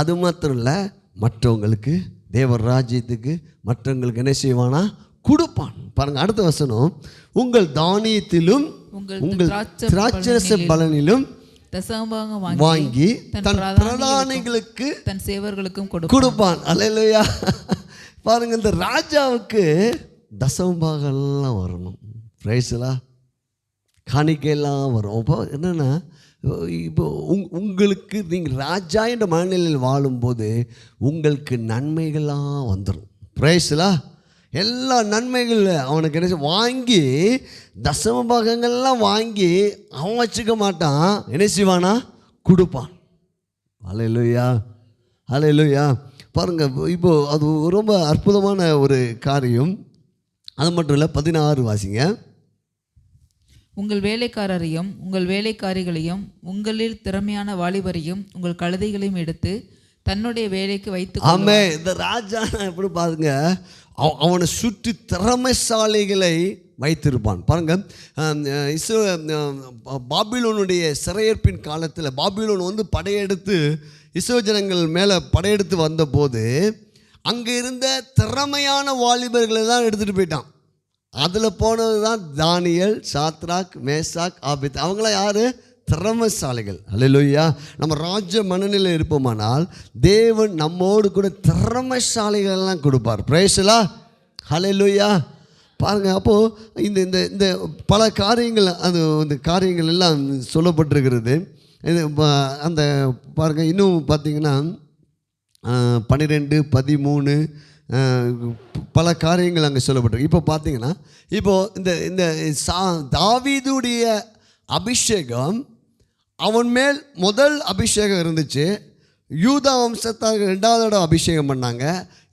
அது மாத்திரம் இல்லை, மற்றவங்களுக்கு தேவர் ராஜ்யத்துக்கு மற்றவங்களுக்கு என்ன செய்வானா? கொடுப்பான். பாருங்க அடுத்த வசனம். உங்கள் தானியத்திலும் உங்கள் திராட்சரச பலனிலும் வாங்கி தன் பிரதானிகளுக்கு தன் சேவர்களுக்கும் கொடுப்பான். அல்லேலூயா. பாருங்க இந்த ராஜாவுக்கு தசமபாகம்லாம் வரணும். பிரைஸ்லா. காணிக்கையெல்லாம் வரும். அப்போ என்னென்னா இப்போ உங்களுக்கு நீங்கள் ராஜா என்ற மனநிலையில் வாழும்போது உங்களுக்கு நன்மைகள்லாம் வந்துடும். பிரைஸ்லா. எல்லா நன்மைகள் அவனுக்கு என்ன வாங்கி தசம பாகங்கள்லாம் வாங்கி அவன் வச்சுக்க மாட்டான். என்ன செய்வானா? கொடுப்பான். அல்லேலூயா. அல்லேலூயா. பாருங்கள் இப்போது அது ரொம்ப அற்புதமான ஒரு காரியம். அது மட்டும் இல்லை, 16 வாசிங்க. உங்கள் வேலைக்காரரையும் உங்கள் வேலைக்காரிகளையும் உங்களில் திறமையான வாலிபரையும் உங்கள் கழுதைகளையும் எடுத்து தன்னுடைய வேலைக்கு வைத்து. ஆமே. இந்த ராஜா எப்படி பாருங்க, அவனை சுற்றி திறமைசாலிகளை வைத்திருப்பான். பாருங்கள், பாபிலோனுடைய சிறையிருப்பின் காலத்தில் பாபிலோன் வந்து படையெடுத்து இஸ்ரவேல் ஜனங்கள் மேலே படையெடுத்து வந்தபோது அங்கே இருந்த திறமையான வாலிபர்களை தான் எடுத்துகிட்டு போயிட்டான். அதில் போனது தான் தானியேல், சாத்ராக், மேசாக், ஆபேத். அவங்களாம் யார்? திறமைசாலிகள். அல்லேலூயா. நம்ம ராஜ மனநிலை இருப்போமானால் தேவன் நம்மோடு கூட திறமைசாலிகளெல்லாம் கொடுப்பார். பிரைஸ்லா. அல்லேலூயா. பாருங்கள், அப்போது இந்த இந்த இந்த பல காரியங்கள், அது இந்த காரியங்கள் எல்லாம் சொல்லப்பட்டிருக்கிறது. இது அந்த பாருங்கள், இன்னும் பார்த்திங்கன்னா 12, 13 பல காரியங்கள் அங்கே சொல்லப்பட்டிருக்கு. இப்போ பார்த்தீங்கன்னா, இப்போது இந்த இந்த தாவீதுடைய அபிஷேகம், அவன் மேல் முதல் அபிஷேகம் இருந்துச்சு. யூதா வம்சத்தார்கள் 2வது தடவை அபிஷேகம் பண்ணாங்க.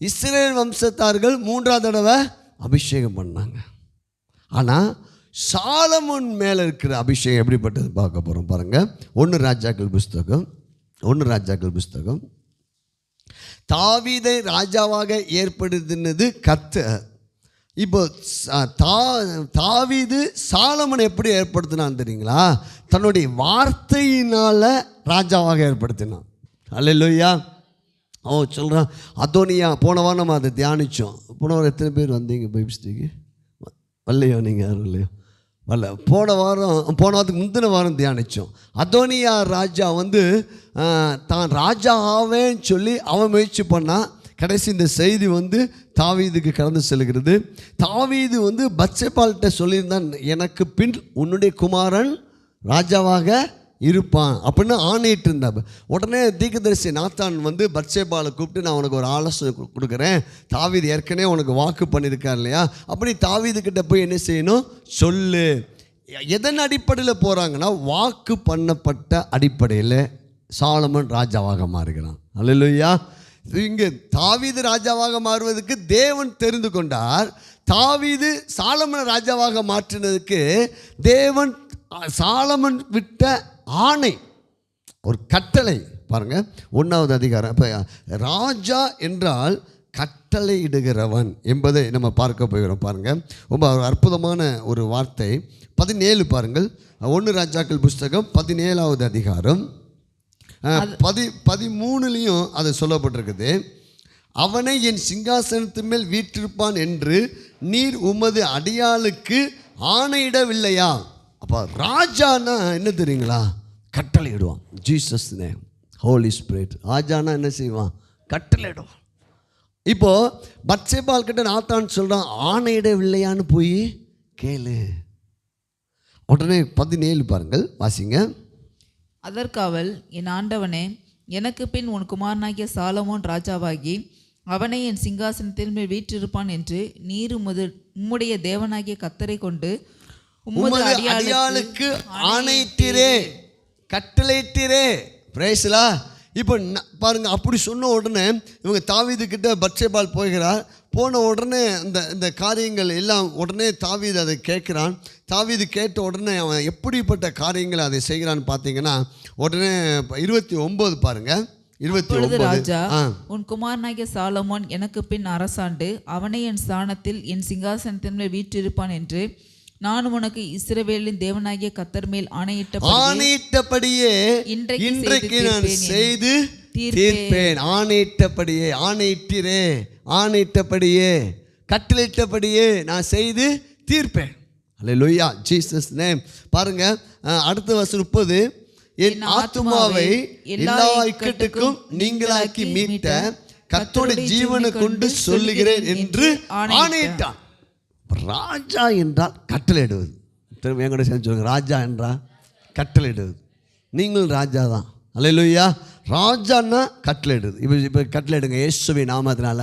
இஸ்ரேல் வம்சத்தார்கள் 3வது தடவை அபிஷேகம் பண்ணாங்க. ஆனால் சாலமோன் மேலே இருக்கிற அபிஷேகம் எப்படிப்பட்டது பார்க்க போகிறோம். பாருங்கள், 1 ராஜாக்கள் புஸ்தகம். தாவீதை ராஜாவாக ஏற்படுத்தினது கர்த்தர். இப்போ தாவீது சாலமோனை எப்படி ஏற்படுத்தினான் தெரியுங்களா? தன்னுடைய வார்த்தையினால் ராஜாவாக ஏற்படுத்தினான். அல்லேலூயா. சொல்கிறான். அதோனியா போன வாரம் நம்ம அதை தியானித்தோம். போன வாரம் எத்தனை பேர் வந்தீங்க பைபிள் ஸ்டடிக்கு? வரலையோ? நீங்கள் யாரும் இல்லையோ? வரல. போன வாரத்துக்கு முந்தின வாரம் தியானித்தோம். அதோனியா ராஜா வந்து தான் ராஜா ஆவேன்னு சொல்லி அவன் முயற்சி பண்ணான். கடைசி இந்த செய்தி வந்து தாவீதுக்கு கடந்து செல்கிறது. தாவீது வந்து பத்சேபால்கிட்ட சொல்லியிருந்தான், எனக்கு பின் உன்னுடைய குமாரன் ராஜாவாக இருப்பான் அப்படின்னு ஆணையிட்டு இருந்தார். உடனே தீர்க்கதரிசி நாத்தான் வந்து பத்சேபாலை கூப்பிட்டு, நான் உனக்கு ஒரு ஆலோசனை கொடுக்குறேன், தாவீது ஏற்கனவே உனக்கு வாக்கு பண்ணியிருக்கார் இல்லையா, அப்படி தாவீதுக்கிட்ட போய் என்ன செய்யணும் சொல்லு. எதன் அடிப்படையில் போகிறாங்கன்னா, வாக்கு பண்ணப்பட்ட அடிப்படையில் சாலமோன் ராஜாவாக மாறுகிறான். அல்லேலூயா. இங்கே தாவீது ராஜாவாக மாறுவதற்கு தேவன் தெரிந்து கொண்டார். தாவீது சாலமோனை ராஜாவாக மாற்றினதுக்கு தேவன் சாலமோன் விட்ட ஆணை, ஒரு கட்டளை. பாருங்கள், 1வது அதிகாரம். இப்போ ராஜா என்றால் கட்டளை இடுகிறவன் என்பதை நம்ம பார்க்க போகிறோம். பாருங்கள், ரொம்ப அற்புதமான ஒரு வார்த்தை. 17 பாருங்கள், 1 ராஜாக்கள் புஸ்தகம் 17வது அதிகாரம் 13லையும் அது சொல்லப்பட்டிருக்குது. அவனை என் சிங்காசனத்து மேல் வீற்றிருப்பான் என்று நீர் உமது அடியாளுக்கு ஆணையிடவில்லையா? அப்போ ராஜானா என்ன தெரியுங்களா? கட்டளை இடுவான். Jesus name, Holy Spirit. ராஜானா என்ன செய்வான்? கட்டளை இடுவான். இப்போது பத்சேபால் கிட்ட நாத்தான் சொல்கிறான், ஆணையிடவில்லையான்னு போய் கேளு. உடனே 17 பாருங்கள், வாசிங்க. அதற்கு அவள், என் ஆண்டவனே, எனக்கு பின் உன் குமாரனாகிய சாலமோன் ராஜாவாகி அவனை என் சிங்காசனத்தின் மேல் வீற்றிருப்பான் என்று நீர் உம்முடைய தேவனாகிய கர்த்தரை கொண்டு உமது அடியாளுக்கு ஆணையிட்டீரே, கட்டளையிட்டீரே. பிரைஸ்லா. இப்போ பாருங்க, அப்படி சொன்ன உடனே இவங்க தாவீது கிட்ட பத்சேபால் போகிறார். போன உடனே இந்த காரியங்கள் எல்லாம் உடனே தாவீது அதை கேட்குறான். தாவீது கேட்ட உடனே அவன் எப்படிப்பட்ட காரியங்களை அதை செய்கிறான்னு பார்த்தீங்கன்னா, உடனே 29 பாருங்க. 29. ராஜா, உன் குமாரனாகிய சாலமோன் எனக்கு பின் அரசாண்டு அவனை என் ஸ்தானத்தில் என் சிங்காசனத்தின் மேல் வீற்றிருப்பான் என்று நான் உனக்கு இஸ்ரவேலின் தேவனாகிய கர்த்தர் மேல் ஆணையிட்டபடியே இன்றைக்கு நான் செய்து தீர்ப்பேன். ஆணையிட்டபடியே கட்டளையிட்டபடியே நான் செய்து தீர்ப்பேன். அல்லேலூயா, ஜீசஸ் நேம். பாருங்க, அடுத்த வசனம் 30. என் ஆத்துமாவை எல்லா இக்கட்டுக்கும் நீங்களாக்கி மீட்ட கர்த்தருடைய ஜீவனை கொண்டு சொல்லுகிறேன் என்று ஆணையிட்டான். ராஜா என்றால் கட்டளையிடுவது. திரும்ப என் கூட சேர்ந்து சொல்லுங்க, ராஜா என்றால் கட்டளையிடுவது. நீங்களும் ராஜா தான். அல்லேலூயா. ராஜான்னா கட்டளையிடுது. இப்போ கட்டளையிடுங்க இயேசுவின் நாமத்தினால.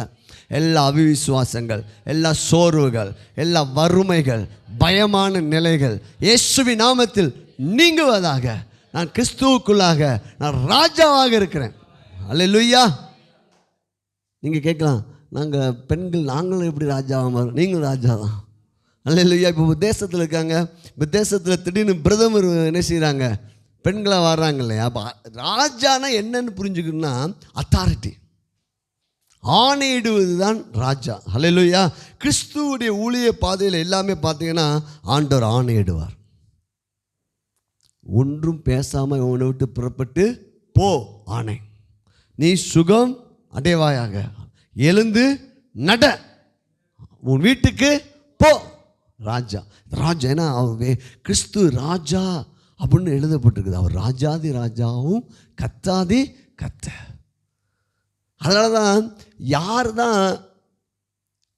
எல்லா அவிசுவாசங்கள், எல்லா சோர்வுகள், எல்லா வறுமைகள், பயமான நிலைகள் இயேசுவின் நாமத்தில் நீங்குவதாக. நான் கிறிஸ்துவுக்குள்ளாக நான் ராஜாவாக இருக்கிறேன். அல்லேலூயா. நீங்கள் கேட்கலாம், நாங்கள் பெண்கள் நாங்களும் எப்படி ராஜாவாக மாறும்? நீங்களும் ராஜா தான். அல்லேலூயா. இப்போ தேசத்தில் இருக்காங்க. இப்போ தேசத்தில் திடீர்னு பிரதமர் என்ன செய்கிறாங்க? பெண்களாக வர்றாங்க இல்லையா? அப்போ ராஜானா என்னன்னு புரிஞ்சுக்கணும்னா அத்தாரிட்டி. ஆணையிடுவது தான் ராஜா. ஹல்லேலூயா. கிறிஸ்துவுடைய ஊழிய பாதையில் எல்லாமே பார்த்தீங்கன்னா ஆண்டவர் ஆணையிடுவார். ஒன்றும் பேசாமல் இவனை விட்டு புறப்பட்டு போ, ஆணை. நீ சுகம் அடைவாயாக, எழுந்து நட, உன் வீட்டுக்கு போ. ராஜா, ராஜா. ஏன்னா அவர் கிறிஸ்து ராஜா அப்படின்னு எழுதப்பட்டிருக்குது. அவர் ராஜாதி ராஜாவும் கத்தாதி கத்த. அதனால தான் யார் தான்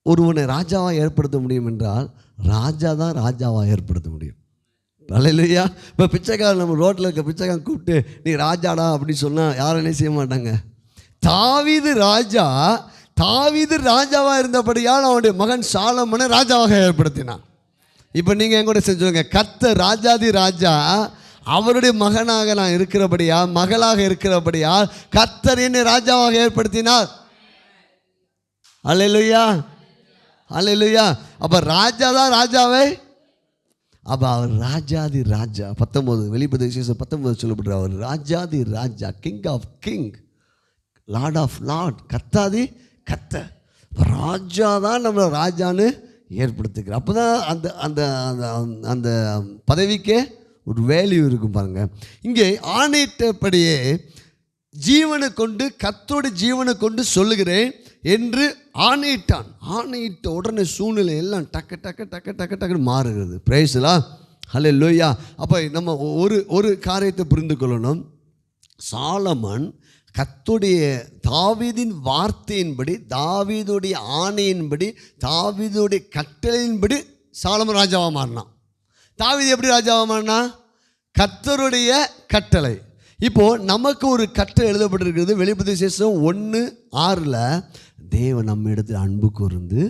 ஒருவனை ராஜாவாக ஏற்படுத்த முடியும் என்றால் ராஜா தான் ராஜாவாக ஏற்படுத்த முடியும். அல்லேலூயா. இப்போ பிச்சைக்காரன், நம்ம ரோட்டில் இருக்க பிச்சைக்காரன் கூப்பிட்டு நீ ராஜாடா அப்படின்னு சொன்னால் யாரும் என்ன செய்ய மாட்டாங்க. தாவீது ராஜாவாக இருந்தபடியால் அவனுடைய மகன் சாலமோனை ராஜாவாக ஏற்படுத்தினான். இப்போ நீங்கள் என் கூட செஞ்சுருங்க, கர்த்தர் ராஜாதி ராஜா அவருடைய மகனாக நான் இருக்கிறபடியா, மகளாக இருக்கிறபடியா கர்த்தர் என்னை ராஜாவாக ஏற்படுத்தினார். அல்லேலூயா, அல்லேலூயா. அப்போ ராஜா தான் ராஜாவே. அப்போ அவர் ராஜாதி ராஜா. 19 வெளிப்படுத்தின விசேஷம் 19 சொல்லப்படுற அவர் ராஜாதி ராஜா, king of king, Lord of Lord, கர்த்தாதி கர்த்தர். ராஜா தான் நம்மளை ராஜான்னு ஏற்படுத்திக்கிறார். அப்போ தான் அந்த அந்த அந்த பதவிக்கே ஒரு வேல்யூ இருக்கும். பாருங்கள், இங்கே ஆணையிட்டபடியே ஜீவனை கொண்டு, கர்த்தருடைய ஜீவனை கொண்டு சொல்லுகிறேன் என்று ஆணையிட்டான். ஆணையிட்ட உடனே சூழ்நிலை எல்லாம் டக்கு டக்கு டக்கு டக்கு டக்குன்னு மாறுகிறது. பிரைஸ்லா, ஹல்லேலூயா. அப்போ நம்ம ஒரு காரியத்தை புரிந்து கொள்ளணும். சாலமன் கர்த்தருடைய தாவீதின் வார்த்தையின்படி, தாவீதுடைய ஆணையின்படி, தாவீதுடைய கட்டளையின்படி சாலமன் ராஜாவாக மாறினான். தாவீது எப்படி ராஜாவாக மாறினா? கர்த்தருடைய கட்டளை. இப்போது நமக்கு ஒரு கட்டளை எழுதப்பட்டிருக்கிறது. வெளிப்படுத்தின விசேஷம் 1:6 தேவன் நம்ம இடத்தில் அன்பு கூர்ந்து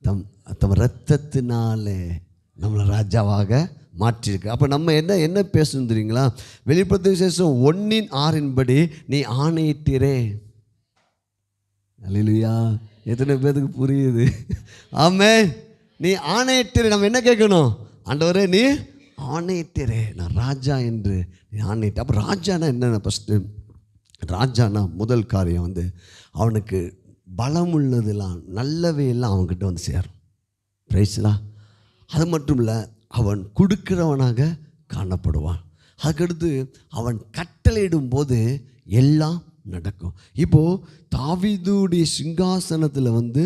தம் இரத்தத்தினாலே நம்மளை ராஜாவாக மாற்றிருக்கு. அப்போ நம்ம என்ன பேசணும் தெரியுங்களா? வெளிப்படுத்தின விசேஷம் 1:6 நீ ஆணையிட்டீரே. அல்லேலூயா. எத்தனை பேருக்கு புரியுது? ஆமென். நீ ஆணையிட்டீரே. நம்ம என்ன கேட்கணும்? ஆண்டவரே நீ ஆணையிட்டீரே, நான் ராஜா என்று நீ ஆணையிட்ட. அப்போ ராஜானா என்னென்ன? ஃபஸ்ட்டு ராஜானா முதல் காரியம் அவனுக்கு பலம் உள்ளதெல்லாம் நல்லவையெல்லாம் அவன்கிட்ட சேரும். பிரைஸ்லாம். அது மட்டும் இல்லை, அவன் கொடுக்கிறவனாக காணப்படுவான். அதுக்கடுத்து அவன் கட்டளையிடும் போது எல்லாம் நடக்கும். இப்போது தாவீதுடைய சிங்காசனத்தில்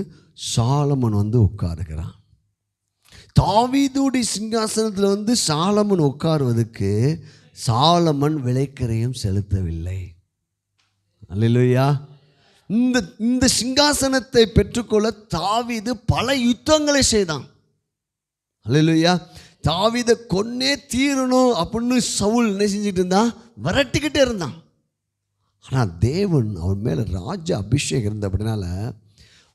சாலமன் உட்காருகிறான். தாவீதுடைய சிங்காசனத்தில் சாலமன் உட்காருவதற்கு சாலமன் விலைக்கரையும் செலுத்தவில்லை. அல்லேலூயா. இந்த சிங்காசனத்தை பெற்றுக்கொள்ள தாவீது பல யுத்தங்களை செய்தான். அல்லேலூயா. தாவீதை கொன்னே தீரணும் அப்படின்னு சவுல் என்ன செஞ்சுட்டு இருந்தான்? விரட்டிக்கிட்டே இருந்தான். ஆனால் தேவன் அவன் மேலே ராஜா அபிஷேகம் இருந்த அப்படினால,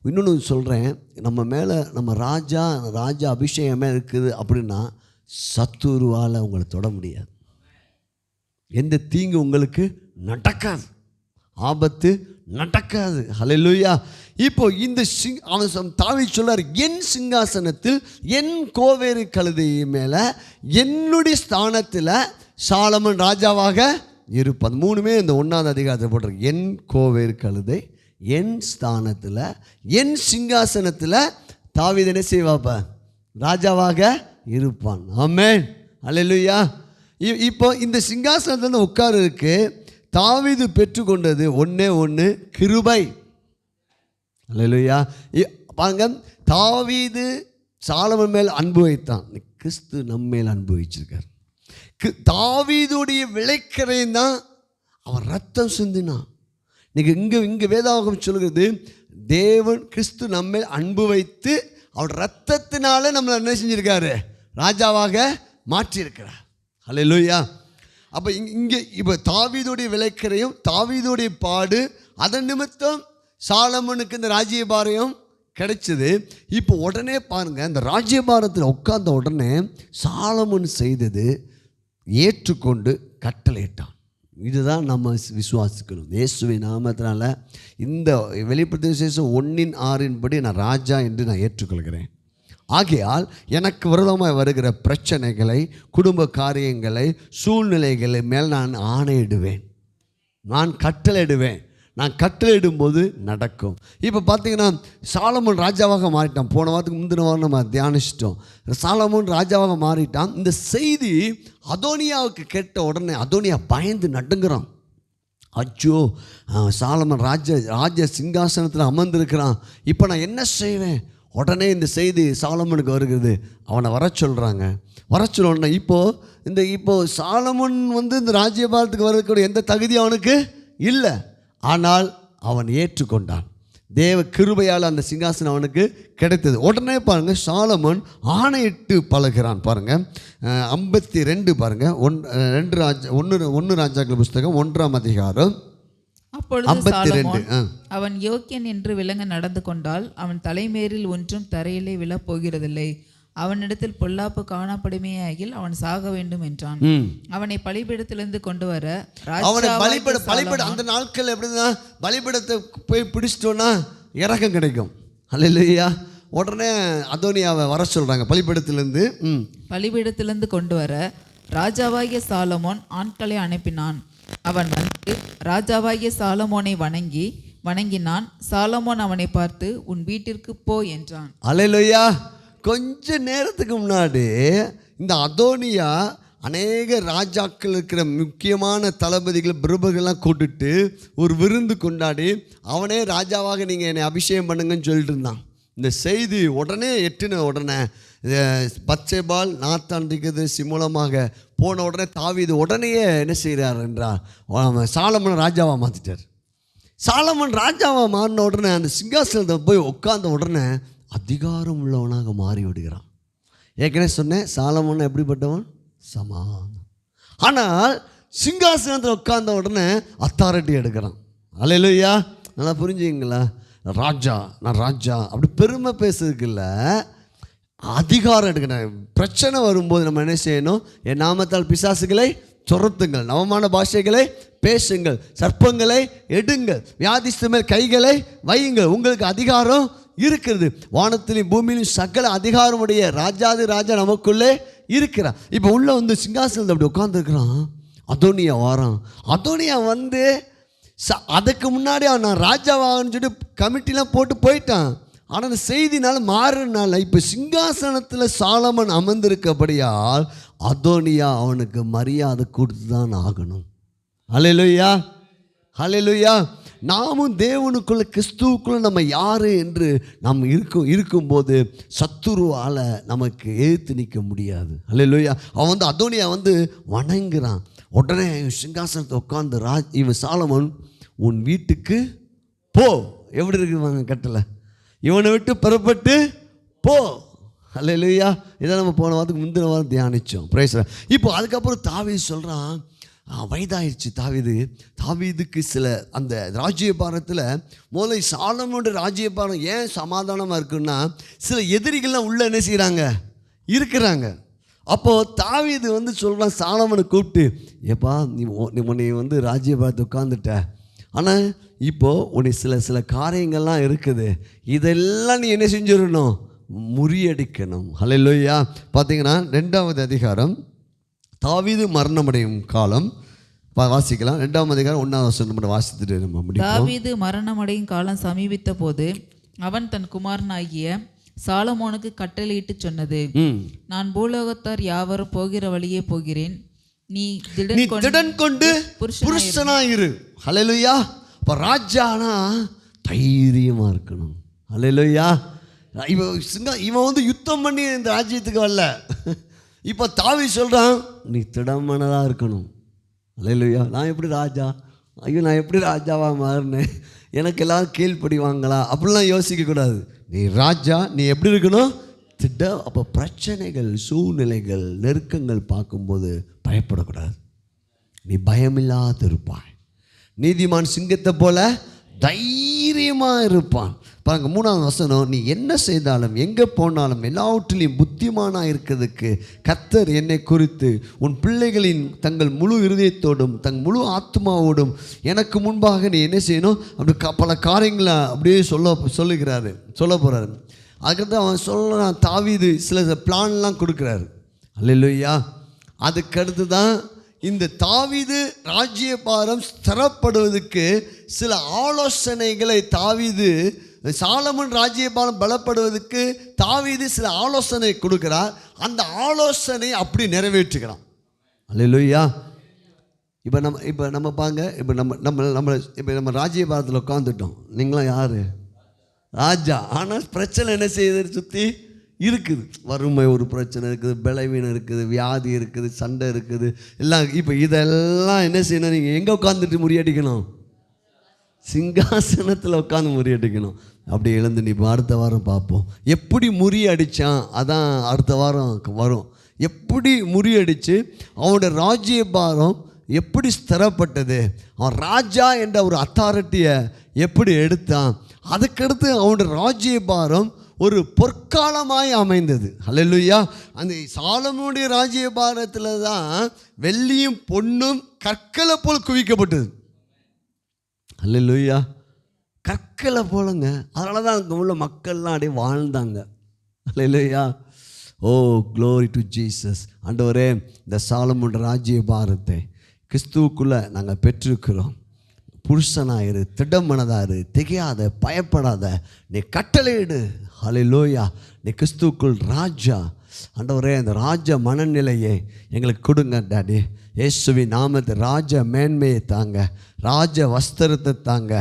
இன்னொன்று சொல்கிறேன், நம்ம மேலே நம்ம ராஜா அபிஷேகமே இருக்குது அப்படின்னா சத்துருவால் உங்களை தொட முடியாது. எந்த தீங்கு உங்களுக்கு நடக்காது, ஆபத்து நடக்காது. ஹல்லேலூயா. இப்போ இந்த அவன் தாவீது சொல்றார், என் சிங்காசனத்தில் என் கோவேறு கழுதை மேலே என்னுடைய ஸ்தானத்தில் சாலமன் ராஜாவாக இருப்பான். 3மே இந்த 1ஆவது அதிகாரத்தில் போட்டிருக்கு. என் கோவேறு கழுதை என் ஸ்தானத்தில், என் சிங்காசனத்தில் தாவீது என்ன செய்வாப்ப? ராஜாவாக இருப்பான். ஆமென். அல்லேலூயா. இப்போ இந்த சிங்காசனத்தில் உட்காருக்கு தாவீது பெற்றுக்கொண்டது ஒன்று கிருபை. அல்லேலூயா. பாருங்க, தாவீது சாலமன் மேல் அன்பு வைத்தான். கிறிஸ்து நம்ம மேல் அன்பு வச்சிருக்கார். தாவீதுடைய விலைக்கரையும் தான் அவன் ரத்தம் சிந்தினான். இங்கே வேதாகமம் சொல்கிறது, தேவன் கிறிஸ்து நம்ம அன்பு வைத்து அவர் ரத்தத்தினால நம்மளை என்ன செஞ்சிருக்காரு? ராஜாவாக மாற்றியிருக்கிறார். ஹல்லேலூயா. அப்போ இப்போ தாவீதுடைய விலைக்கரையும் தாவீதுடைய பாடு, அதன் நிமித்தம் சாலமனுக்கு இந்த ராஜ்யபாரம் கிடைச்சது. இப்போ உடனே பாருங்கள், இந்த ராஜ்யபாரத்தில் உட்கார்ந்த உடனே சாலமன் செய்தது ஏற்றுக்கொண்டு கட்டளையிட்டான். இதுதான் நம்ம விசுவாசிக்கணும். இயேசுவின் நாமத்தினால இந்த வெளிப்படுத்தின விசேஷம் 1:6 நான் ராஜா என்று நான் ஏற்றுக்கொள்கிறேன். ஆகையால் எனக்கு விரோதமாக வருகிற பிரச்சனைகளை, குடும்ப காரியங்களை, சூழ்நிலைகளை மேல் நான் ஆணையிடுவேன், நான் கட்டளையிடுவேன். நான் கட்டளையிடும்போது நடக்கும். இப்போ பார்த்தீங்கன்னா சாலமோன் ராஜாவாக மாறிட்டான். போன வாரத்துக்கு முந்தின வாரம் நம்ம தியானிச்சிட்டோம். சாலமோன் ராஜாவாக மாறிட்டான். இந்த செய்தி அதோனியாவுக்கு கேட்ட உடனே அதோனியா பயந்து நடுங்குறான். அச்சோ, சாலமன் ராஜ சிங்காசனத்தில் அமர்ந்திருக்கிறான், இப்போ நான் என்ன செய்வேன்? உடனே இந்த செய்தி சாலமனுக்கு வருகிறது. அவனை வர சொல்கிறாங்க. வர சொல்லணுன்னா இப்போது சாலமன் இந்த ராஜ்யபாரத்துக்கு வரக்கூடிய எந்த தகுதி அவனுக்கு இல்லை. ஆனால் அவன் ஏற்றுக்கொண்டான். தேவ கிருபையால் அந்த சிங்காசனம் அவனுக்கு கிடைத்தது. உடனே பாருங்கள், சாலமன் ஆணையிட்டு பழகிறான். பாருங்கள் 52 பாருங்கள் 1 ராஜாக்கள் புஸ்தகம் 1ஆம் அதிகாரம் அப்பொழுது 52. அவன் யோக்கியன் என்று விளங்க நடந்து கொண்டால் அவன் தலைமேரில் ஒன்றும் தரையிலே விழப் போகிறதில்லை. அவனிடத்தில் பொல்லாப்பு காணப்படுமேயாகில் அவன் சாக வேண்டும் என்றான். அவனை பலிபீடத்திலிருந்து கொண்டு வர அவனை பலிபீட அந்த நாட்கள் எப்படின்னா பலிபீடத்தை போய் பிடிச்சிட்டோன்னா இறக்கம் கிடைக்கும். அல்லேலூயா. உடனே அதோனியாவை வர சொல்கிறாங்க பலிபீடத்திலிருந்து கொண்டு வர ராஜாவாகிய சாலமோன் ஆட்களை அனுப்பினான். அவன் வந்து ராஜாவாகிய சாலமோனை வணங்கினான். சாலமோன் அவனை பார்த்து உன் வீட்டிற்கு போ என்றான். அல்லேலூயா. கொஞ்ச நேரத்துக்கு முன்னாடி இந்த அதோனியா அநேக ராஜாக்கள் இருக்கிற முக்கியமான தளபதிகள் பிரபுகள்லாம் கூட்டுட்டு ஒரு விருந்து கொண்டாடி அவனே ராஜாவாக நீங்கள் என்னை அபிஷேகம் பண்ணுங்கன்னு சொல்லிட்டு இருந்தான். இந்த செய்தி உடனே எட்டின உடனே பத்சேபாள் நாத்தான் திகதரிசி மூலமாக போன உடனே தாவீது உடனேயே என்ன செய்கிறார் என்றால் சாலமன் ராஜாவாக மாற்றிட்டார். சாலமன் ராஜாவாக மாறின உடனே அந்த சிங்காசனத்தை போய் உட்கார்ந்த உடனே அதிகாரம் உள்ளவனாக மாறி விடுகிறான். ஏற்கனவே சொன்னேன், சாலமோன் எப்படிப்பட்டவன்? சமாதானம். ஆனால் சிங்காசனத்தில் உட்கார்ந்த உடனே அத்தாரிட்டி எடுக்கிறான். அல்லேலூயா. நல்லா புரிஞ்சுங்களா? நான் ராஜா அப்படி பெருமை பேசுறதுக்கு இல்லை, அதிகாரம் எடுக்கணும். பிரச்சனை வரும்போது நம்ம என்ன செய்யணும்? என் நாமத்தால் பிசாசுகளை துரத்துங்கள், நவமான பாஷைகளை பேசுங்கள், சர்ப்பங்களை எடுங்கள், வியாதிஸ்து மேல் கைகளை வையுங்கள், உங்களுக்கு அதிகாரம் இருக்கிறது. வானத்திலும் பூமியிலும் சகல அதிகாரமுடைய ராஜாதி ராஜா நமக்குள்ளே இருக்கிறான். இப்போ உள்ள சிங்காசனத்தில் அப்படி உட்காந்துருக்கிறான். அதோனியா வாரான். அதோனியா அதுக்கு முன்னாடி நான் ராஜாவாகன்னு சொல்லிட்டு கமிட்டிலாம் போட்டு போயிட்டான். ஆனால் அந்த செய்தினால மாறுறதுனால இப்போ சிங்காசனத்தில் சாலமன் அமர்ந்திருக்கபடியால் அதோனியா அவனுக்கு மரியாதை கொடுத்து தான் ஆகணும். அல்லேலூயா, அல்லேலூயா. நாமும் தேவனுக்குள்ள கிறிஸ்துவுக்குள்ள நம்ம யார் என்று நாம் இருக்கும்போது சத்துருவால் நமக்கு எதிர்த்து நிற்க முடியாது. அல்லேலூயா. அவன் அதோனியா வணங்குறான். உடனே சிங்காசனத்தை உட்காந்து இவன் சாலமன் உன் வீட்டுக்கு போ. எப்படி இருக்குவாங்க கட்டளை? இவனை விட்டு புறப்பட்டு போ. அல்லேலூயா. இதை நம்ம போன வாரத்துக்கு முந்தின வாரம் தியானித்தோம். பிரைஸ். இப்போ அதுக்கப்புறம் தாவீது சொல்கிறான், வயதாயிடுச்சு தாவீதுக்கு சில அந்த ராஜ்யபாரத்தில் முதல்ல சாலமோட ராஜ்யபாரம் ஏன் சமாதானமாக இருக்குன்னா சில எதிரிகள்லாம் உள்ளே என்ன செய்கிறாங்க? இருக்கிறாங்க. அப்போது தாவீது சொல்கிறான் சாலமனை கூப்பிட்டு, ஏப்பா நீ உன்னை ராஜ்யபாரத்தை உட்காந்துட்ட, ஆனால் இப்போது உன்னை சில காரியங்கள்லாம் இருக்குது, இதெல்லாம் நீ என்ன செஞ்சிடணும்? முறியடிக்கணும். அல்லேலூயா. பார்த்தீங்கன்னா 2ஆவது அதிகாரம் தாவீது மரணமடையும் காலம் வாசிக்கலாம். 2ஆம் அதிகாரம் 1ஆவது வசனம் வாசித்துட்டு நம்ம முடிப்போம். தாவீது மரணமடையும் காலம் சமீபித்த போது அவன் தன் குமாரனாகிய சாலமோனுக்கு கட்டளையிட்டு சொன்னது, நான் பூலோகத்தார் யாவரும் போகிற வழியே போகிறேன், நீ திடன் கொண்டு புருஷனாயிரு. அல்லேலூயா. இப்போ ராஜானா தைரியமாக இருக்கணும். அல்லேலூயா. இவன் யுத்தம் பண்ணி இந்த ராஜ்யத்துக்கு வரல. இப்போ தாவீது சொல்கிறான், நீ திடமனதாக இருக்கணும். அல்லேலூயா. நான் எப்படி ராஜா? ஐயோ, நான் எப்படி ராஜாவாக மாறினேன்? எனக்கு எல்லோரும் கீழ்ப்படிவாங்களா? அப்படிலாம் யோசிக்கக்கூடாது. நீ ராஜா, நீ எப்படி இருக்கணும்? அப்போ பிரச்சனைகள், சூழ்நிலைகள், நெருக்கங்கள் பார்க்கும்போது பயப்படக்கூடாது. நீ பயமில்லாத இருப்பாய். நீதிமான் சிங்கத்தை போல தைரியமாக இருப்பான். பாருங்க 3ஆவது வசனம், நீ என்ன செய்தாலும் எங்கே போனாலும் எல்லாவற்றிலையும் புத்திமானாக இருக்கிறதுக்கு கர்த்தர் என்னை குறித்து உன் பிள்ளைகளின் தங்கள் முழு இருதயத்தோடும் முழு ஆத்மாவோடும் எனக்கு முன்பாக நீ என்ன செய்யணும்? அப்படி பல காரியங்களை அப்படியே சொல்ல போகிறாரு. அதுக்கடுத்து அவன் தாவீது சில பிளான்லாம் கொடுக்குறாரு. அல்லேலூயா. அதுக்கடுத்து தான் இந்த தாவீது ராஜ்யபாரம் ஸ்திரப்படுவதற்கு சில ஆலோசனைகளை தாவீது, சாலமன் ராஜ்யபாரம் பலப்படுவதற்கு தாவீது சில ஆலோசனை கொடுக்கிறார். அந்த ஆலோசனை அப்படி நிறைவேற்றுகிறான். அல்லேலூயா. இப்போ நம்ம பாங்க, இப்போ நம்ம ராஜ்யபாரத்தில் உட்காந்துட்டோம். நீங்களாம் யார்? ராஜா. ஆனால் பிரச்சனை என்ன செய்யுது? சுற்றி இருக்குது. வறுமை ஒரு பிரச்சனை இருக்குது, பலவீனம் இருக்குது, வியாதி இருக்குது, சண்டை இருக்குது, எல்லாம். இப்போ இதெல்லாம் என்ன செய்யணும்? நீங்கள் எங்கே உட்காந்துட்டு முறியடிக்கணும்? சிங்காசனத்தில் உட்காந்து முறியடிக்கணும். அப்படி எழுந்து நீ அடுத்த வாரம் பார்ப்போம் எப்படி முறியடித்தான். அதான் அடுத்த வாரம் வரும். எப்படி முறியடித்து அவனோட ராஜ்யபாரம் எப்படி ஸ்திரப்பட்டது, அவன் ராஜா என்ற ஒரு அத்தாரிட்டியை எப்படி எடுத்தான், அதுக்கடுத்து அவனோட ராஜ்யபாரம் ஒரு பொற்காலமாய் அமைந்தது. அல்லேலூயா. அந்த சாலமோனுடைய ராஜ்யபாரத்தில் தான் வெள்ளியும் பொன்னும் கற்களை போல் குவிக்கப்பட்டது. அல்லேலூயா. கற்களை போலங்க. அதனால தான் அங்கே உள்ள மக்கள்லாம் அப்படியே வாழ்ந்தாங்க. Alleluia. Oh glory to Jesus. ஆண்டவரே, இந்த சாலமோன் ராஜ்யபாரத்தை கிறிஸ்துவுக்குள்ளே நாங்கள் பெற்றிருக்கிறோம். புருஷனாயிரு, திடமனதாரு, திகையாத, பயப்படாத, நீ கட்டளையிடு. ஹல்லேலூயா. நீ கிறிஸ்துவுக்குள் ராஜா. ஆண்டவரே, அந்த ராஜ மனநிலையை எங்களுக்கு கொடுங்க டாடி. இயேசுவின் நாமத்தை ராஜ மேன்மையை தாங்க, ராஜ வஸ்திரத்தை தாங்க.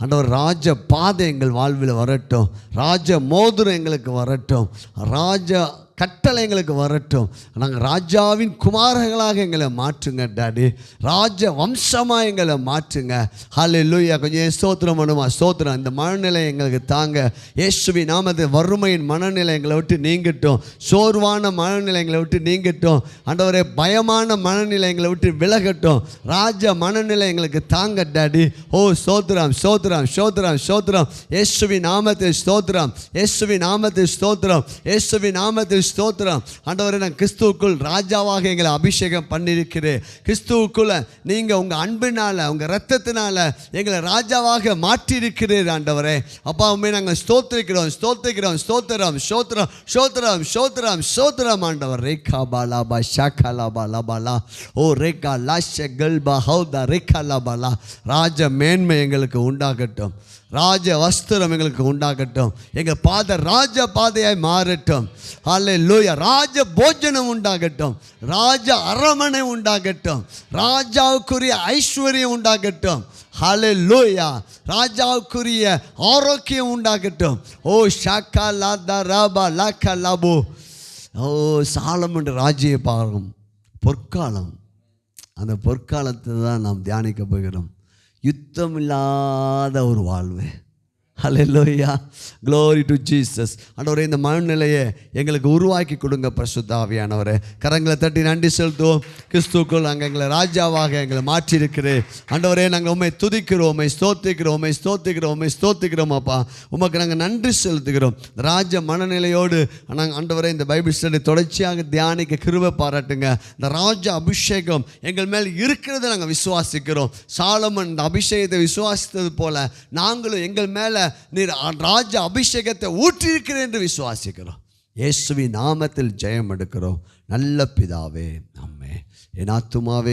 ஆண்டவர், ராஜ பாதை எங்கள் வாழ்வில் வரட்டும், ராஜ மோதிரம் எங்களுக்கு வரட்டும், ராஜ கட்டளை எங்களுக்கு வரட்டும். நாங்கள் ராஜாவின் குமாரர்களாக எங்களை மாற்றுங்க டாடி. ராஜ வம்சமாக எங்களை மாற்றுங்க. ஹல்லேலூயா. கொஞ்சம் ஸ்தோத்திரம் பண்ணுமா? ஸ்தோத்திரம். இந்த மனநிலை எங்களுக்கு தாங்க. இயேசுவின் நாமத்தை வறுமையின் மனநிலை எங்களை விட்டு நீங்கட்டும், சோர்வான மனநிலை எங்களை விட்டு நீங்கட்டும். ஆண்டவரே, பயமான மனநிலை எங்களை விட்டு விலகட்டும். ராஜ மனநிலை எங்களுக்கு தாங்க டாடி. ஓ ஸ்தோத்திரம், ஸ்தோத்திரம், ஸ்தோத்திரம், ஸ்தோத்திரம். இயேசுவின் நாமத்தை ஸ்தோத்திரம், இயேசுவின் நாமத்தை ஸ்தோத்திரம், இயேசுவின் நாமத்தை ஸ்தோத்திரம். ஆண்டவரே, நான் கிறிஸ்துவுக்குள் ராஜாவாக எங்களை அபிஷேகம் பண்ணியிருக்கிறேன். கிறிஸ்துவுக்குள்ள நீங்கள் உங்கள் அன்பினால், உங்கள் இரத்தத்தினால எங்களை ராஜாவாக மாற்றியிருக்கிறீர். ஆண்டவரே அப்பா, உண்மை நாங்கள் ஸ்தோத்திரிக்கிறோம், ஸ்தோத்திரிக்கிறோம், ஸ்தோத்திரம், ஸ்தோத்திரம், ஸ்தோத்திரம், ஸ்தோத்திரம், ஸ்தோத்திரம். ஆண்டவர் ரேகா பாலாபா ஷாக்கா லாபா லாபாலா ஓ ரேகா லாஷ கல்பா ஹவுதா ரேகா லாபாலா. ராஜ மேன்மை எங்களுக்கு உண்டாகட்டும், ராஜ வஸ்திரம் எங்களுக்கு உண்டாகட்டும், எங்கள் பாதை ராஜ பாதையாய் மாறட்டும். ஹல்லேலூயா. ராஜ போஜனம் உண்டாகட்டும், ராஜ அரமனை உண்டாகட்டும், ராஜாவுக்குரிய ஐஸ்வர்யம் உண்டாகட்டும். ஹல்லேலூயா. ராஜாவுக்குரிய ஆரோக்கியம் உண்டாகட்டும். ஓ ஷாக்கா லாதா ராபா லாக்கா லாபோ. ஓ சாலமோன் ராஜ்யபாரம் பொற்காலம். அந்த பொற்காலத்தை தான் நாம் தியானிக்க போகிறோம். யுத்தம் இல்லாத ஒரு வாழ்வு. ஹல்லேலூயா. Glory to Jesus. ஆண்டவரே, இந்த மனநிலையை எங்களுக்கு உருவாக்கி கொடுங்க பரிசுத்த ஆவியானவரே. கரங்களை தட்டி நன்றி செலுத்துவோம். கிறிஸ்துவுக்குள் நாங்கள் எங்களை ராஜாவாக எங்களை மாற்றியிருக்கிறேன். ஆண்டவரே, நாங்கள் உண்மை துதிக்கிறோம், உண்மை ஸ்தோத்திக்கிறோம், உண்மை ஸ்தோத்திக்கிறோம், உண்மை ஸ்தோத்திக்கிறோம். அப்பா, உமக்கு நாங்கள் நன்றி செலுத்துகிறோம். ராஜ மனநிலையோடு நாங்கள் ஆண்டவரே இந்த பைபிள் ஸ்டடி தொடர்ச்சியாக தியானிக்க கிருபை பாராட்டுங்க. இந்த ராஜ அபிஷேகம் எங்கள் மேல் இருக்கிறத நாங்கள் விசுவாசிக்கிறோம். சாலமன் இந்த அபிஷேகத்தை விசுவாசித்தது போல நாங்களும் எங்கள் மேலே நீர் ராஜ அபிஷேகத்தை ஊற்றியிருக்கிறேன் என்று விசுவாசிக்கிறோம். இயேசுவின் நாமத்தில் ஜெயம் எடுக்கிறோம். நல்ல பிதாவே, ஆமென். என் ஆத்துமாவே